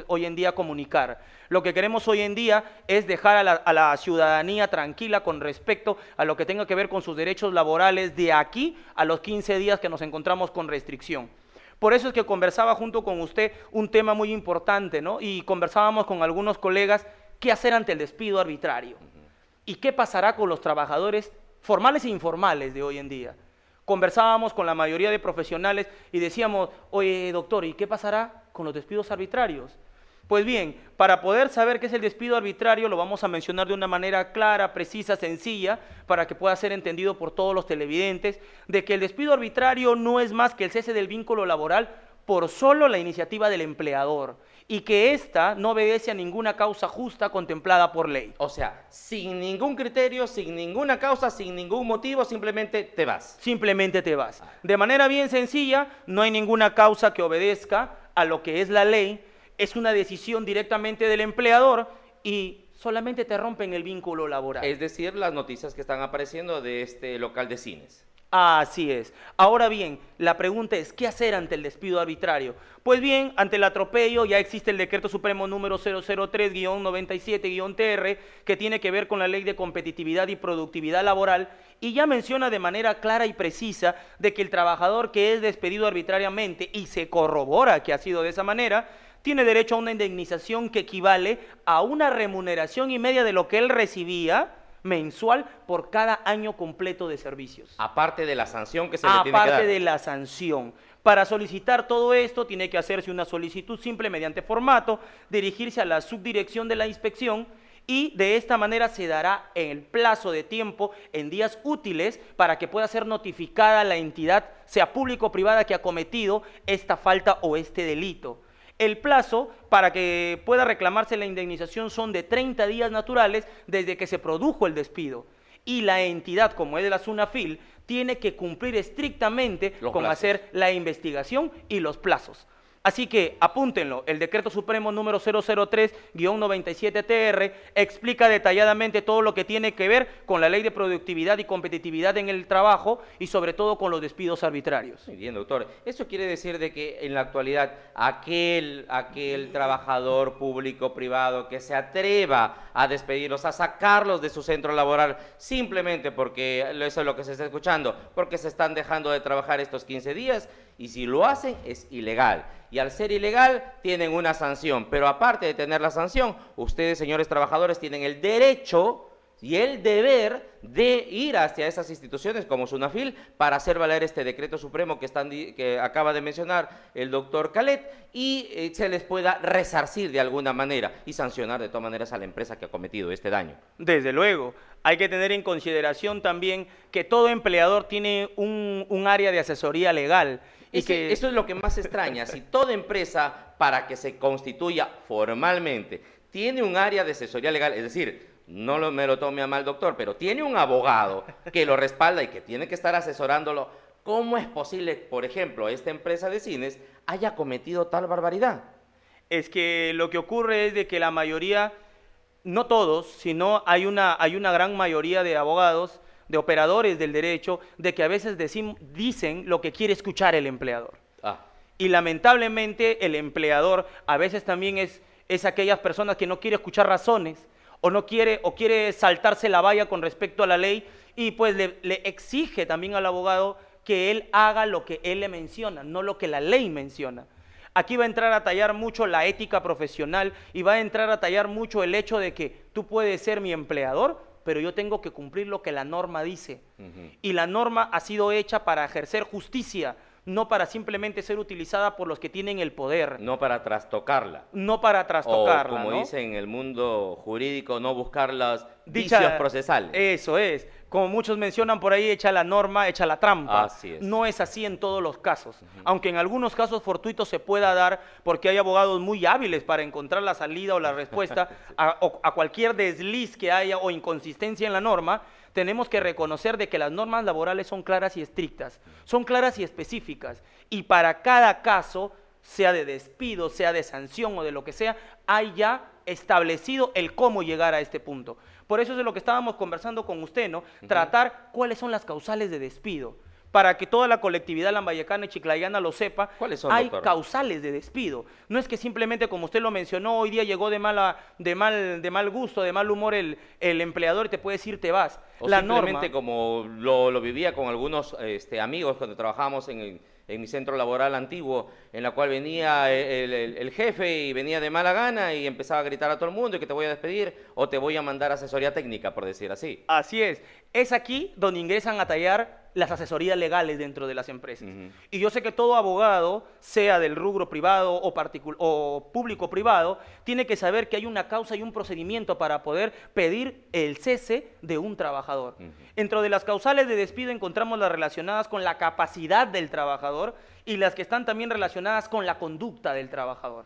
Speaker 4: hoy en día comunicar. Lo que queremos hoy en día es dejar a la ciudadanía tranquila con respecto a lo que tenga que ver con sus derechos laborales de aquí a los 15 días que nos encontramos con restricción. Por eso es que conversaba junto con usted un tema muy importante, ¿no? Y conversábamos con algunos colegas qué hacer ante el despido arbitrario y qué pasará con los trabajadores formales e informales de hoy en día. Conversábamos con la mayoría de profesionales y decíamos, oye doctor, ¿y qué pasará con los despidos arbitrarios? Pues bien, para poder saber qué es el despido arbitrario lo vamos a mencionar de una manera clara, precisa, sencilla, para que pueda ser entendido por todos los televidentes, de que el despido arbitrario no es más que el cese del vínculo laboral por solo la iniciativa del empleador y que ésta no obedece a ninguna causa justa contemplada por ley.
Speaker 2: O sea, sin ningún criterio, sin ninguna causa, sin ningún motivo, simplemente te vas.
Speaker 4: Simplemente te vas. De manera bien sencilla, no hay ninguna causa que obedezca a lo que es la ley, es una decisión directamente del empleador y solamente te rompen el vínculo laboral.
Speaker 2: Es decir, las noticias que están apareciendo de este local de cines.
Speaker 4: Así es. Ahora bien, la pregunta es, ¿qué hacer ante el despido arbitrario? Pues bien, ante el atropello ya existe el Decreto Supremo número 003-97-TR, que tiene que ver con la Ley de Competitividad y Productividad Laboral, y ya menciona de manera clara y precisa de que el trabajador que es despedido arbitrariamente, y se corrobora que ha sido de esa manera, tiene derecho a una indemnización que equivale a una remuneración y media de lo que él recibía mensual por cada año completo de servicios.
Speaker 2: Aparte de la sanción que se le tiene que dar.
Speaker 4: Aparte de la sanción. Para solicitar todo esto tiene que hacerse una solicitud simple mediante formato, dirigirse a la subdirección de la inspección y de esta manera se dará el plazo de tiempo en días útiles para que pueda ser notificada la entidad, sea público o privada, que ha cometido esta falta o este delito. El plazo para que pueda reclamarse la indemnización son de 30 días naturales desde que se produjo el despido. Y la entidad, como es de la SUNAFIL, tiene que cumplir estrictamente con hacer la investigación y los plazos. Así que apúntenlo, el Decreto Supremo número 003-97-TR explica detalladamente todo lo que tiene que ver con la Ley de Productividad y Competitividad en el Trabajo y sobre todo con los despidos arbitrarios.
Speaker 2: Muy bien, doctor. Eso quiere decir de que en la actualidad aquel trabajador público privado que se atreva a despedirlos, a sacarlos de su centro laboral, simplemente porque eso es lo que se está escuchando, porque se están dejando de trabajar estos 15 días, y si lo hacen es ilegal. Y al ser ilegal tienen una sanción, pero aparte de tener la sanción, ustedes, señores trabajadores, tienen el derecho y el deber de ir hacia esas instituciones como SUNAFIL para hacer valer este decreto supremo que acaba de mencionar el doctor Calet y se les pueda resarcir de alguna manera y sancionar de todas maneras a la empresa que ha cometido este daño.
Speaker 4: Desde luego, hay que tener en consideración también que todo empleador tiene un área de asesoría legal.
Speaker 2: Eso es lo que más extraña. Si toda empresa, para que se constituya formalmente, tiene un área de asesoría legal, es decir, no me lo tome a mal, doctor, pero tiene un abogado que lo respalda y que tiene que estar asesorándolo, ¿cómo es posible, por ejemplo, esta empresa de cines haya cometido tal barbaridad?
Speaker 4: Es que lo que ocurre es de que la mayoría, no todos, sino hay una gran mayoría de abogados, de operadores del derecho, de que a veces dicen lo que quiere escuchar el empleador. Y lamentablemente el empleador a veces también es aquellas personas que no quiere escuchar razones o quiere saltarse la valla con respecto a la ley y pues le exige también al abogado que él haga lo que él le menciona, no lo que la ley menciona. Aquí va a entrar a tallar mucho la ética profesional y va a entrar a tallar mucho el hecho de que tú puedes ser mi empleador, pero yo tengo que cumplir lo que la norma dice. Y la norma ha sido hecha para ejercer justicia, no para simplemente ser utilizada por los que tienen el poder.
Speaker 2: No para trastocarla.
Speaker 4: No para trastocarla,
Speaker 2: o como
Speaker 4: ¿no?
Speaker 2: dicen en el mundo jurídico, no buscar los vicios procesales.
Speaker 4: Eso es. Como muchos mencionan por ahí, echa la norma, echa la trampa.
Speaker 2: Así es.
Speaker 4: No es así en todos los casos. Aunque en algunos casos fortuitos se pueda dar porque hay abogados muy hábiles para encontrar la salida o la respuesta a cualquier desliz que haya o inconsistencia en la norma. Tenemos que reconocer de que las normas laborales son claras y estrictas, son claras y específicas, y para cada caso, sea de despido, sea de sanción o de lo que sea, hay ya establecido el cómo llegar a este punto. Por eso es de lo que estábamos conversando con usted, ¿no? Tratar cuáles son las causales de despido. Para que toda la colectividad lambayecana y chiclayana lo sepa,
Speaker 2: ¿Cuáles son,
Speaker 4: hay
Speaker 2: doctor?
Speaker 4: causales de despido. No es que simplemente, como usted lo mencionó, hoy día llegó de mal gusto, de mal humor el empleador y te puede decir te vas.
Speaker 2: O
Speaker 4: La
Speaker 2: simplemente
Speaker 4: norma,
Speaker 2: como lo vivía con algunos amigos cuando trabajábamos en mi centro laboral antiguo, en la cual venía el jefe y venía de mala gana y empezaba a gritar a todo el mundo y que te voy a despedir o te voy a mandar asesoría técnica, por decir así.
Speaker 4: así es. Es aquí donde ingresan a tallar las asesorías legales dentro de las empresas. Y yo sé que todo abogado, sea del rubro privado o público-privado, tiene que saber que hay una causa y un procedimiento para poder pedir el cese de un trabajador. Dentro de las causales de despido encontramos las relacionadas con la capacidad del trabajador y las que están también relacionadas con la conducta del trabajador.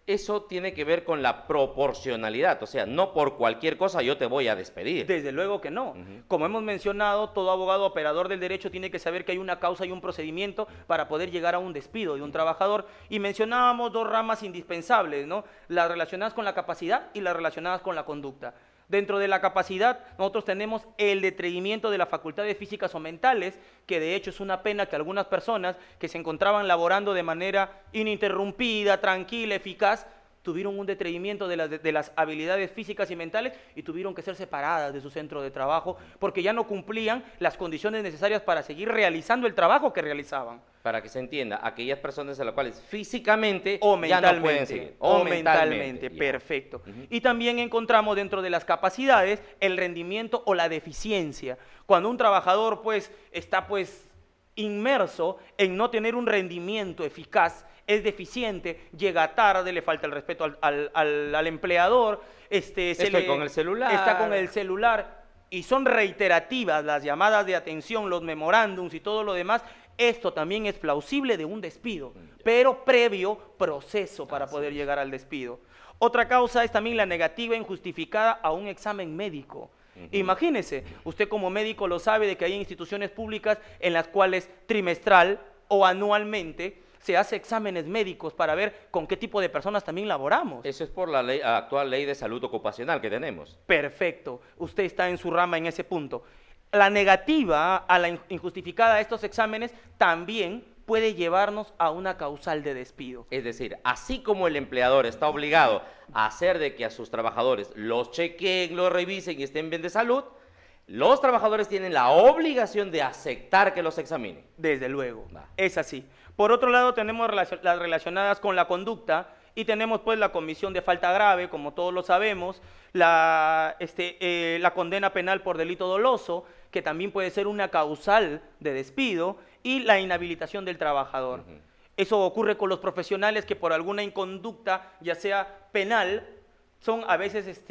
Speaker 2: Eso tiene que ver con la proporcionalidad, o sea, no por cualquier cosa yo te voy a despedir.
Speaker 4: Desde luego que no. Como hemos mencionado, todo abogado operador del derecho tiene que saber que hay una causa y un procedimiento para poder llegar a un despido de un trabajador. Y mencionábamos dos ramas indispensables, ¿no? Las relacionadas con la capacidad y las relacionadas con la conducta. Dentro de la capacidad, nosotros tenemos el detraimiento de las facultades físicas o mentales, que de hecho es una pena que algunas personas que se encontraban laborando de manera ininterrumpida, tranquila, eficaz, tuvieron un detraimiento de las habilidades físicas y mentales y tuvieron que ser separadas de su centro de trabajo porque ya no cumplían las condiciones necesarias para seguir realizando el trabajo que realizaban.
Speaker 2: Para que se entienda, aquellas personas a las cuales físicamente
Speaker 4: O
Speaker 2: ya no pueden seguir.
Speaker 4: mentalmente, o mentalmente,
Speaker 2: ya.
Speaker 4: perfecto. Y también encontramos dentro de las capacidades el rendimiento o la deficiencia. Cuando un trabajador pues está pues inmerso en no tener un rendimiento eficaz, es deficiente, llega tarde, le falta el respeto al empleador,
Speaker 2: Estoy con el celular.
Speaker 4: está con el celular y son reiterativas las llamadas de atención, los memorándums y todo lo demás. Esto también es plausible de un despido, pero previo proceso para poder llegar al despido. Otra causa es también la negativa injustificada a un examen médico. Imagínese, usted como médico lo sabe de que hay instituciones públicas en las cuales trimestral o anualmente se hace exámenes médicos para ver con qué tipo de personas también laboramos.
Speaker 2: Eso es por la actual ley de salud ocupacional que tenemos.
Speaker 4: Perfecto, usted está en su rama en ese punto. La negativa a la injustificada a estos exámenes también puede llevarnos a una causal de despido.
Speaker 2: Es decir, así como el empleador está obligado a hacer de que a sus trabajadores los chequeen, los revisen y estén bien de salud, los trabajadores tienen la obligación de aceptar que los examinen.
Speaker 4: Desde luego,
Speaker 2: Va.
Speaker 4: es así. Por otro lado, tenemos las relacionadas con la conducta y tenemos pues la comisión de falta grave, como todos lo sabemos, la condena penal por delito doloso, que también puede ser una causal de despido, y la inhabilitación del trabajador. Eso ocurre con los profesionales que por alguna inconducta, ya sea penal, son a veces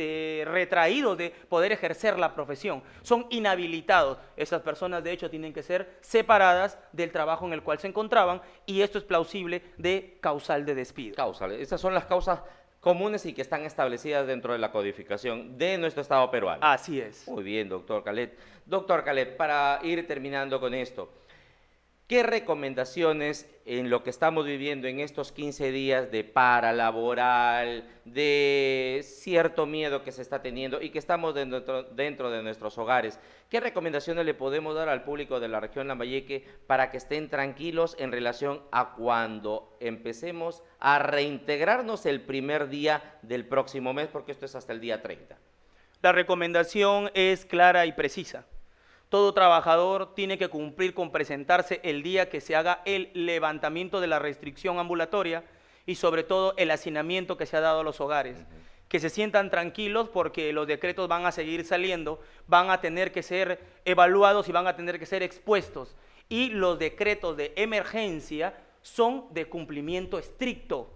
Speaker 4: retraídos de poder ejercer la profesión, son inhabilitados. Esas personas de hecho tienen que ser separadas del trabajo en el cual se encontraban y esto es plausible de causal de despido.
Speaker 2: Causales. Estas son las causas comunes y que están establecidas dentro de la codificación de nuestro Estado peruano.
Speaker 4: Así es.
Speaker 2: Muy bien, doctor Calet. Doctor Calet, para ir terminando con esto, ¿qué recomendaciones en lo que estamos viviendo en estos 15 días de para laboral, de cierto miedo que se está teniendo y que estamos dentro de nuestros hogares, qué recomendaciones le podemos dar al público de la región Lambayeque para que estén tranquilos en relación a cuando empecemos a reintegrarnos el primer día del próximo mes, porque esto es hasta el día 30?
Speaker 4: La recomendación es clara y precisa. Todo trabajador tiene que cumplir con presentarse el día que se haga el levantamiento de la restricción ambulatoria y sobre todo el hacinamiento que se ha dado a los hogares. Que se sientan tranquilos porque los decretos van a seguir saliendo, van a tener que ser evaluados y van a tener que ser expuestos. Y los decretos de emergencia son de cumplimiento estricto.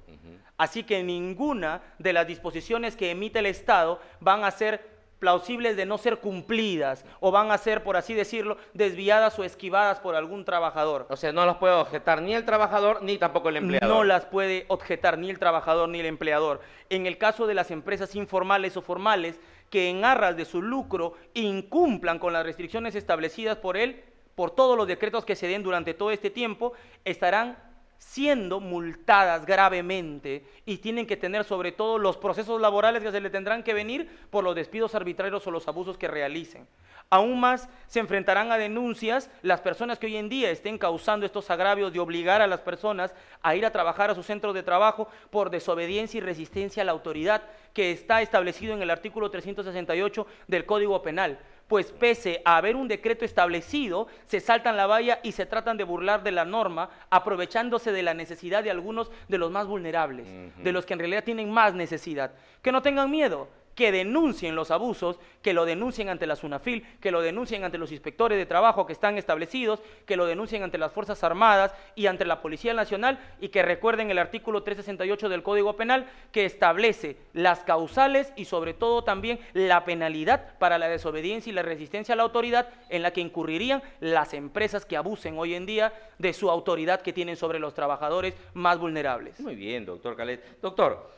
Speaker 4: Así que ninguna de las disposiciones que emite el Estado van a ser plausibles de no ser cumplidas o van a ser, por así decirlo, desviadas o esquivadas por algún trabajador.
Speaker 2: O sea, no las puede objetar ni el trabajador ni tampoco el empleador.
Speaker 4: No las puede objetar ni el trabajador ni el empleador. En el caso de las empresas informales o formales que en arras de su lucro incumplan con las restricciones establecidas por él, por todos los decretos que se den durante todo este tiempo, estarán siendo multadas gravemente y tienen que tener sobre todo los procesos laborales que se le tendrán que venir por los despidos arbitrarios o los abusos que realicen. Aún más se enfrentarán a denuncias las personas que hoy en día estén causando estos agravios de obligar a las personas a ir a trabajar a sus centros de trabajo por desobediencia y resistencia a la autoridad que está establecido en el artículo 368 del Código Penal. Pues pese a haber un decreto establecido, se saltan la valla y se tratan de burlar de la norma, aprovechándose de la necesidad de algunos de los más vulnerables, de los que en realidad tienen más necesidad. Que no tengan miedo, que denuncien los abusos, que lo denuncien ante la SUNAFIL, que lo denuncien ante los inspectores de trabajo que están establecidos, que lo denuncien ante las Fuerzas Armadas y ante la Policía Nacional, y que recuerden el artículo 368 del Código Penal, que establece las causales y sobre todo también la penalidad para la desobediencia y la resistencia a la autoridad, en la que incurrirían las empresas que abusen hoy en día de su autoridad que tienen sobre los trabajadores más vulnerables.
Speaker 2: Muy bien, doctor Khaled. Doctor,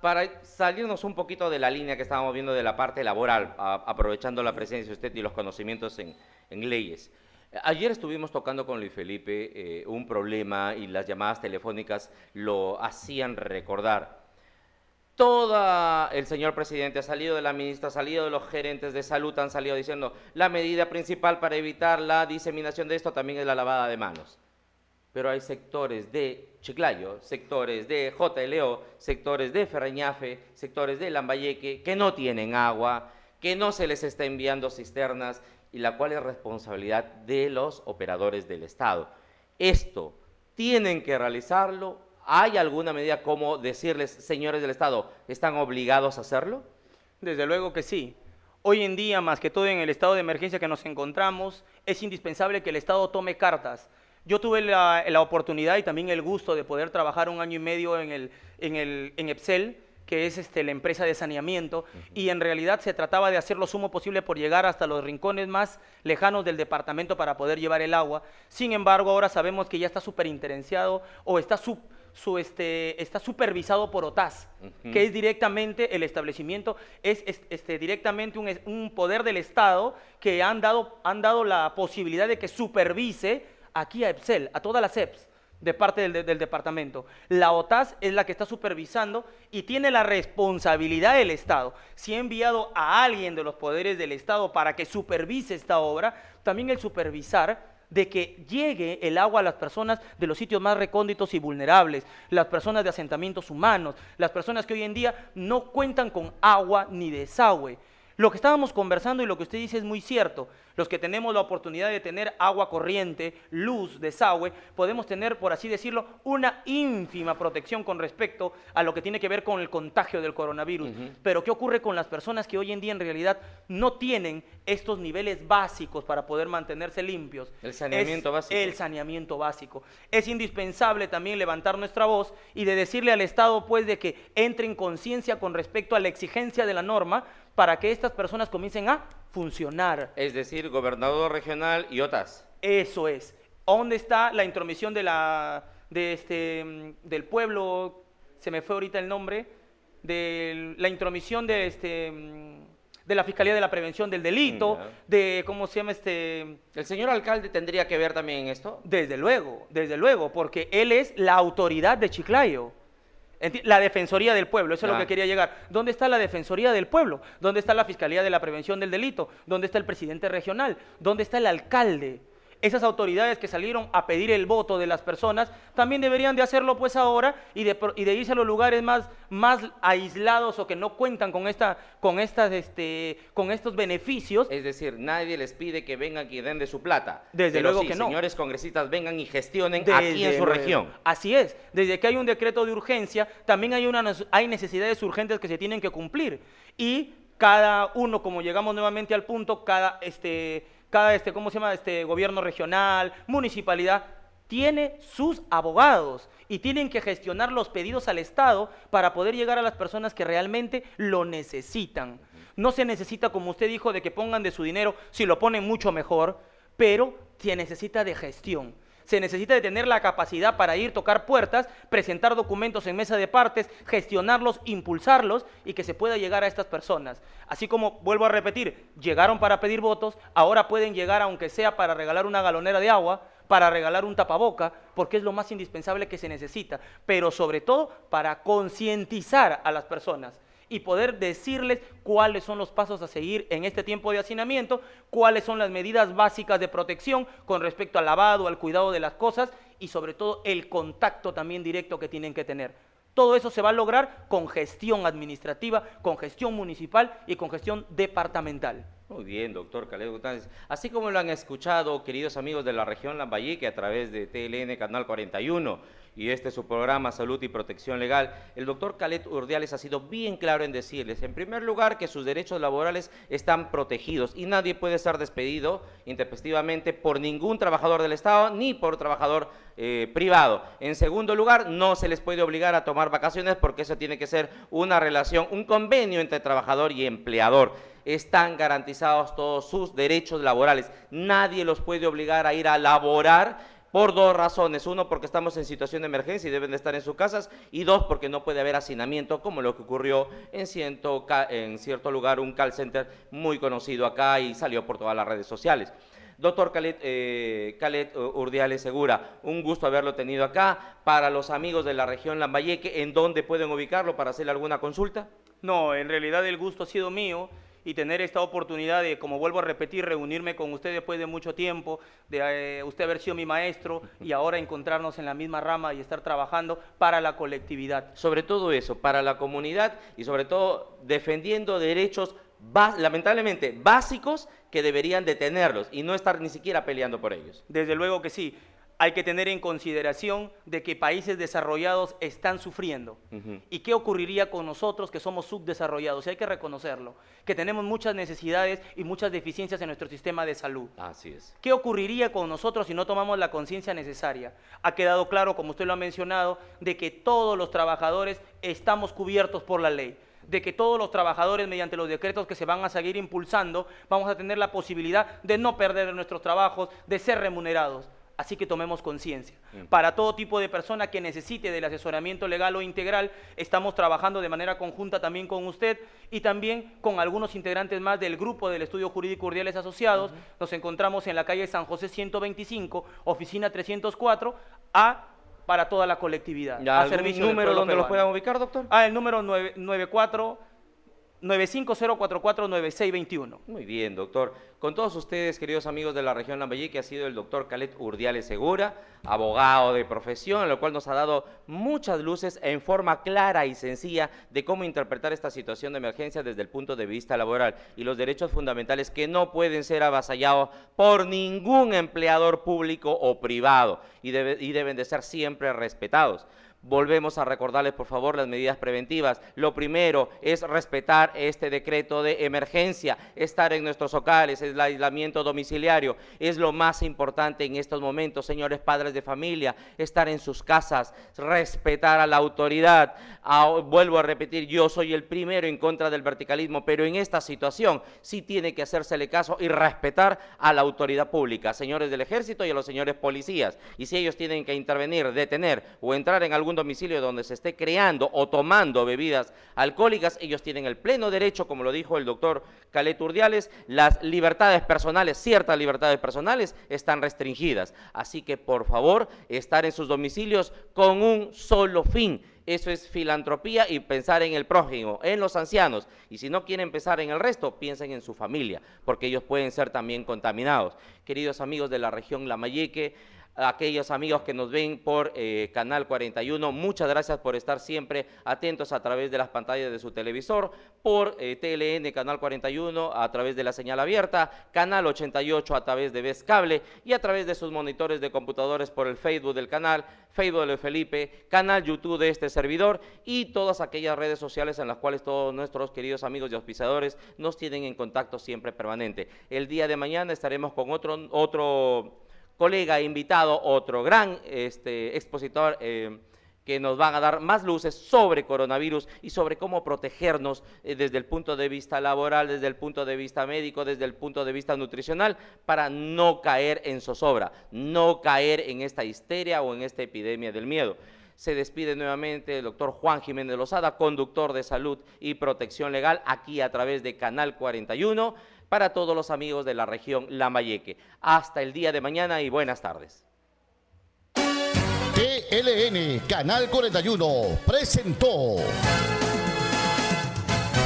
Speaker 2: para salirnos un poquito de la línea que estábamos viendo de la parte laboral, aprovechando la presencia de usted y los conocimientos en leyes. Ayer estuvimos tocando con Luis Felipe un problema y las llamadas telefónicas lo hacían recordar. El señor presidente ha salido, de la ministra ha salido, de los gerentes de salud han salido diciendo la medida principal para evitar la diseminación de esto también es la lavada de manos. Pero hay sectores de Chiclayo, sectores de JLO, sectores de Ferreñafe, sectores de Lambayeque, que no tienen agua, que no se les está enviando cisternas, y la cual es responsabilidad de los operadores del Estado. Esto, ¿tienen que realizarlo? ¿Hay alguna medida como decirles, señores del Estado, están obligados a hacerlo?
Speaker 4: Desde luego que sí. Hoy en día, más que todo en el estado de emergencia que nos encontramos, es indispensable que el Estado tome cartas. Yo tuve la oportunidad y también el gusto de poder trabajar 1 año y medio en EPSEL, que es la empresa de saneamiento, y en realidad se trataba de hacer lo sumo posible por llegar hasta los rincones más lejanos del departamento para poder llevar el agua. Sin embargo, ahora sabemos que ya está superinterenciado o está supervisado por OTAS, que es directamente el establecimiento, es directamente un poder del Estado que han dado la posibilidad de que supervise aquí a EPSEL, a todas las EPS, de parte del departamento. La OTAS es la que está supervisando y tiene la responsabilidad del Estado. Si ha enviado a alguien de los poderes del Estado para que supervise esta obra, también el supervisar de que llegue el agua a las personas de los sitios más recónditos y vulnerables, las personas de asentamientos humanos, las personas que hoy en día no cuentan con agua ni desagüe. Lo que estábamos conversando y lo que usted dice es muy cierto. Los que tenemos la oportunidad de tener agua corriente, luz, desagüe, podemos tener, por así decirlo, una ínfima protección con respecto a lo que tiene que ver con el contagio del coronavirus. Pero ¿qué ocurre con las personas que hoy en día en realidad no tienen estos niveles básicos para poder mantenerse limpios?
Speaker 2: El saneamiento básico.
Speaker 4: El saneamiento básico. Es indispensable también levantar nuestra voz y de decirle al Estado, pues, de que entre en conciencia con respecto a la exigencia de la norma para que estas personas comiencen a funcionar.
Speaker 2: Es decir, gobernador regional y OTAS.
Speaker 4: Eso es. ¿Dónde está la intromisión del pueblo? Se me fue ahorita el nombre. De la intromisión de la Fiscalía de la Prevención del Delito, de, ¿cómo se llama ¿El
Speaker 2: señor alcalde tendría que ver también en esto?
Speaker 4: Desde luego, porque él es la autoridad de Chiclayo. La Defensoría del Pueblo, eso es lo que quería llegar. ¿Dónde está la Defensoría del Pueblo? ¿Dónde está la Fiscalía de la Prevención del Delito? ¿Dónde está el presidente regional? ¿Dónde está el alcalde? Esas autoridades que salieron a pedir el voto de las personas también deberían de hacerlo pues ahora y de irse a los lugares más aislados o que no cuentan con estos beneficios.
Speaker 2: Es decir, nadie les pide que vengan y den de su plata.
Speaker 4: Desde luego que no.
Speaker 2: Señores congresistas, vengan y gestionen aquí en su región.
Speaker 4: Así es. Desde que hay un decreto de urgencia, también hay necesidades urgentes que se tienen que cumplir. Y cada uno, como llegamos nuevamente al punto, cada gobierno regional, municipalidad, tiene sus abogados y tienen que gestionar los pedidos al Estado para poder llegar a las personas que realmente lo necesitan. No se necesita, como usted dijo, de que pongan de su dinero, si lo ponen mucho mejor, pero se necesita de gestión. Se necesita de tener la capacidad para ir, tocar puertas, presentar documentos en mesa de partes, gestionarlos, impulsarlos y que se pueda llegar a estas personas. Así como, vuelvo a repetir, llegaron para pedir votos, ahora pueden llegar aunque sea para regalar una galonera de agua, para regalar un tapaboca, porque es lo más indispensable que se necesita, pero sobre todo para concientizar a las personas y poder decirles cuáles son los pasos a seguir en este tiempo de hacinamiento, cuáles son las medidas básicas de protección con respecto al lavado, al cuidado de las cosas y sobre todo el contacto también directo que tienen que tener. Todo eso se va a lograr con gestión administrativa, con gestión municipal y con gestión departamental.
Speaker 2: Muy bien, doctor Khaled González. Así como lo han escuchado, queridos amigos de la región Lambayeque, a través de TLN Canal 41 y este es su programa Salud y Protección Legal, el doctor Khaled Urdiales ha sido bien claro en decirles, en primer lugar, que sus derechos laborales están protegidos y nadie puede ser despedido intempestivamente por ningún trabajador del Estado ni por trabajador privado. En segundo lugar, no se les puede obligar a tomar vacaciones porque eso tiene que ser una relación, un convenio entre trabajador y empleador. Están garantizados todos sus derechos laborales. Nadie los puede obligar a ir a laborar por dos razones. Uno, porque estamos en situación de emergencia y deben de estar en sus casas. Y dos, porque no puede haber hacinamiento, como lo que ocurrió en cierto lugar, un call center muy conocido acá y salió por todas las redes sociales. Doctor Khaled Urdiales Segura, un gusto haberlo tenido acá. Para los amigos de la región Lambayeque, ¿en dónde pueden ubicarlo para hacerle alguna consulta?
Speaker 4: No, en realidad el gusto ha sido mío y tener esta oportunidad de, como vuelvo a repetir, reunirme con usted después de mucho tiempo, de usted haber sido mi maestro y ahora encontrarnos en la misma rama y estar trabajando para la colectividad.
Speaker 2: Sobre todo eso, para la comunidad y sobre todo defendiendo derechos lamentablemente básicos que deberían de tenerlos y no estar ni siquiera peleando por ellos.
Speaker 4: Desde luego que sí. Hay que tener en consideración de que países desarrollados están sufriendo. ¿Y qué ocurriría con nosotros que somos subdesarrollados? Y hay que reconocerlo, que tenemos muchas necesidades y muchas deficiencias en nuestro sistema de salud.
Speaker 2: Así es.
Speaker 4: ¿Qué ocurriría con nosotros si no tomamos la conciencia necesaria? Ha quedado claro, como usted lo ha mencionado, de que todos los trabajadores estamos cubiertos por la ley, de que todos los trabajadores, mediante los decretos que se van a seguir impulsando, vamos a tener la posibilidad de no perder nuestros trabajos, de ser remunerados. Así que tomemos conciencia. Para todo tipo de persona que necesite del asesoramiento legal o integral, estamos trabajando de manera conjunta también con usted y también con algunos integrantes más del grupo del Estudio Jurídico Urdiales Asociados. Nos encontramos en la calle San José 125, oficina 304, para toda la colectividad.
Speaker 2: ¿Ya algún número donde los puedan ubicar, doctor?
Speaker 4: El número 950449621.
Speaker 2: Muy bien, doctor. Con todos ustedes, queridos amigos de la región Lambayeque, ha sido el doctor Khaled Urdiales Segura, abogado de profesión, lo cual nos ha dado muchas luces en forma clara y sencilla de cómo interpretar esta situación de emergencia desde el punto de vista laboral y los derechos fundamentales que no pueden ser avasallados por ningún empleador público o privado y deben de ser siempre respetados. Volvemos a recordarles, por favor, las medidas preventivas. Lo primero es respetar este decreto de emergencia, estar en nuestros hogares, el aislamiento domiciliario. Es lo más importante en estos momentos, señores padres de familia, estar en sus casas, respetar a la autoridad. Vuelvo a repetir, yo soy el primero en contra del verticalismo, pero en esta situación sí tiene que hacérsele caso y respetar a la autoridad pública, señores del ejército y a los señores policías. Y si ellos tienen que intervenir, detener o entrar en algún domicilio donde se esté creando o tomando bebidas alcohólicas, ellos tienen el pleno derecho, como lo dijo el doctor Khaled Urdiales. Las libertades personales, ciertas libertades personales, están restringidas. Así que, por favor, estar en sus domicilios con un solo fin. Eso es filantropía y pensar en el prójimo, en los ancianos. Y si no quieren pensar en el resto, piensen en su familia, porque ellos pueden ser también contaminados. Queridos amigos de la región Lambayeque, aquellos amigos que nos ven por Canal 41, muchas gracias por estar siempre atentos a través de las pantallas de su televisor, por TLN Canal 41 a través de la señal abierta, Canal 88 a través de Vez Cable y a través de sus monitores de computadores por el Facebook del canal, Facebook de Felipe, canal YouTube de este servidor y todas aquellas redes sociales en las cuales todos nuestros queridos amigos y auspiciadores nos tienen en contacto siempre permanente. El día de mañana estaremos con otro colega invitado, otro gran expositor que nos van a dar más luces sobre coronavirus y sobre cómo protegernos desde el punto de vista laboral, desde el punto de vista médico, desde el punto de vista nutricional, para no caer en zozobra, no caer en esta histeria o en esta epidemia del miedo. Se despide nuevamente el doctor Juan Jiménez Lozada, conductor de Salud y Protección Legal, aquí a través de Canal 41, para todos los amigos de la región Lambayeque. Hasta el día de mañana y buenas tardes.
Speaker 1: TLN Canal 41 presentó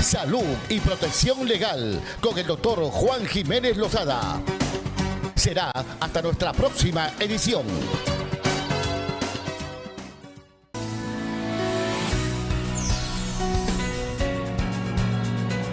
Speaker 1: Salud y Protección Legal con el doctor Juan Jiménez Lozada. Será hasta nuestra próxima edición.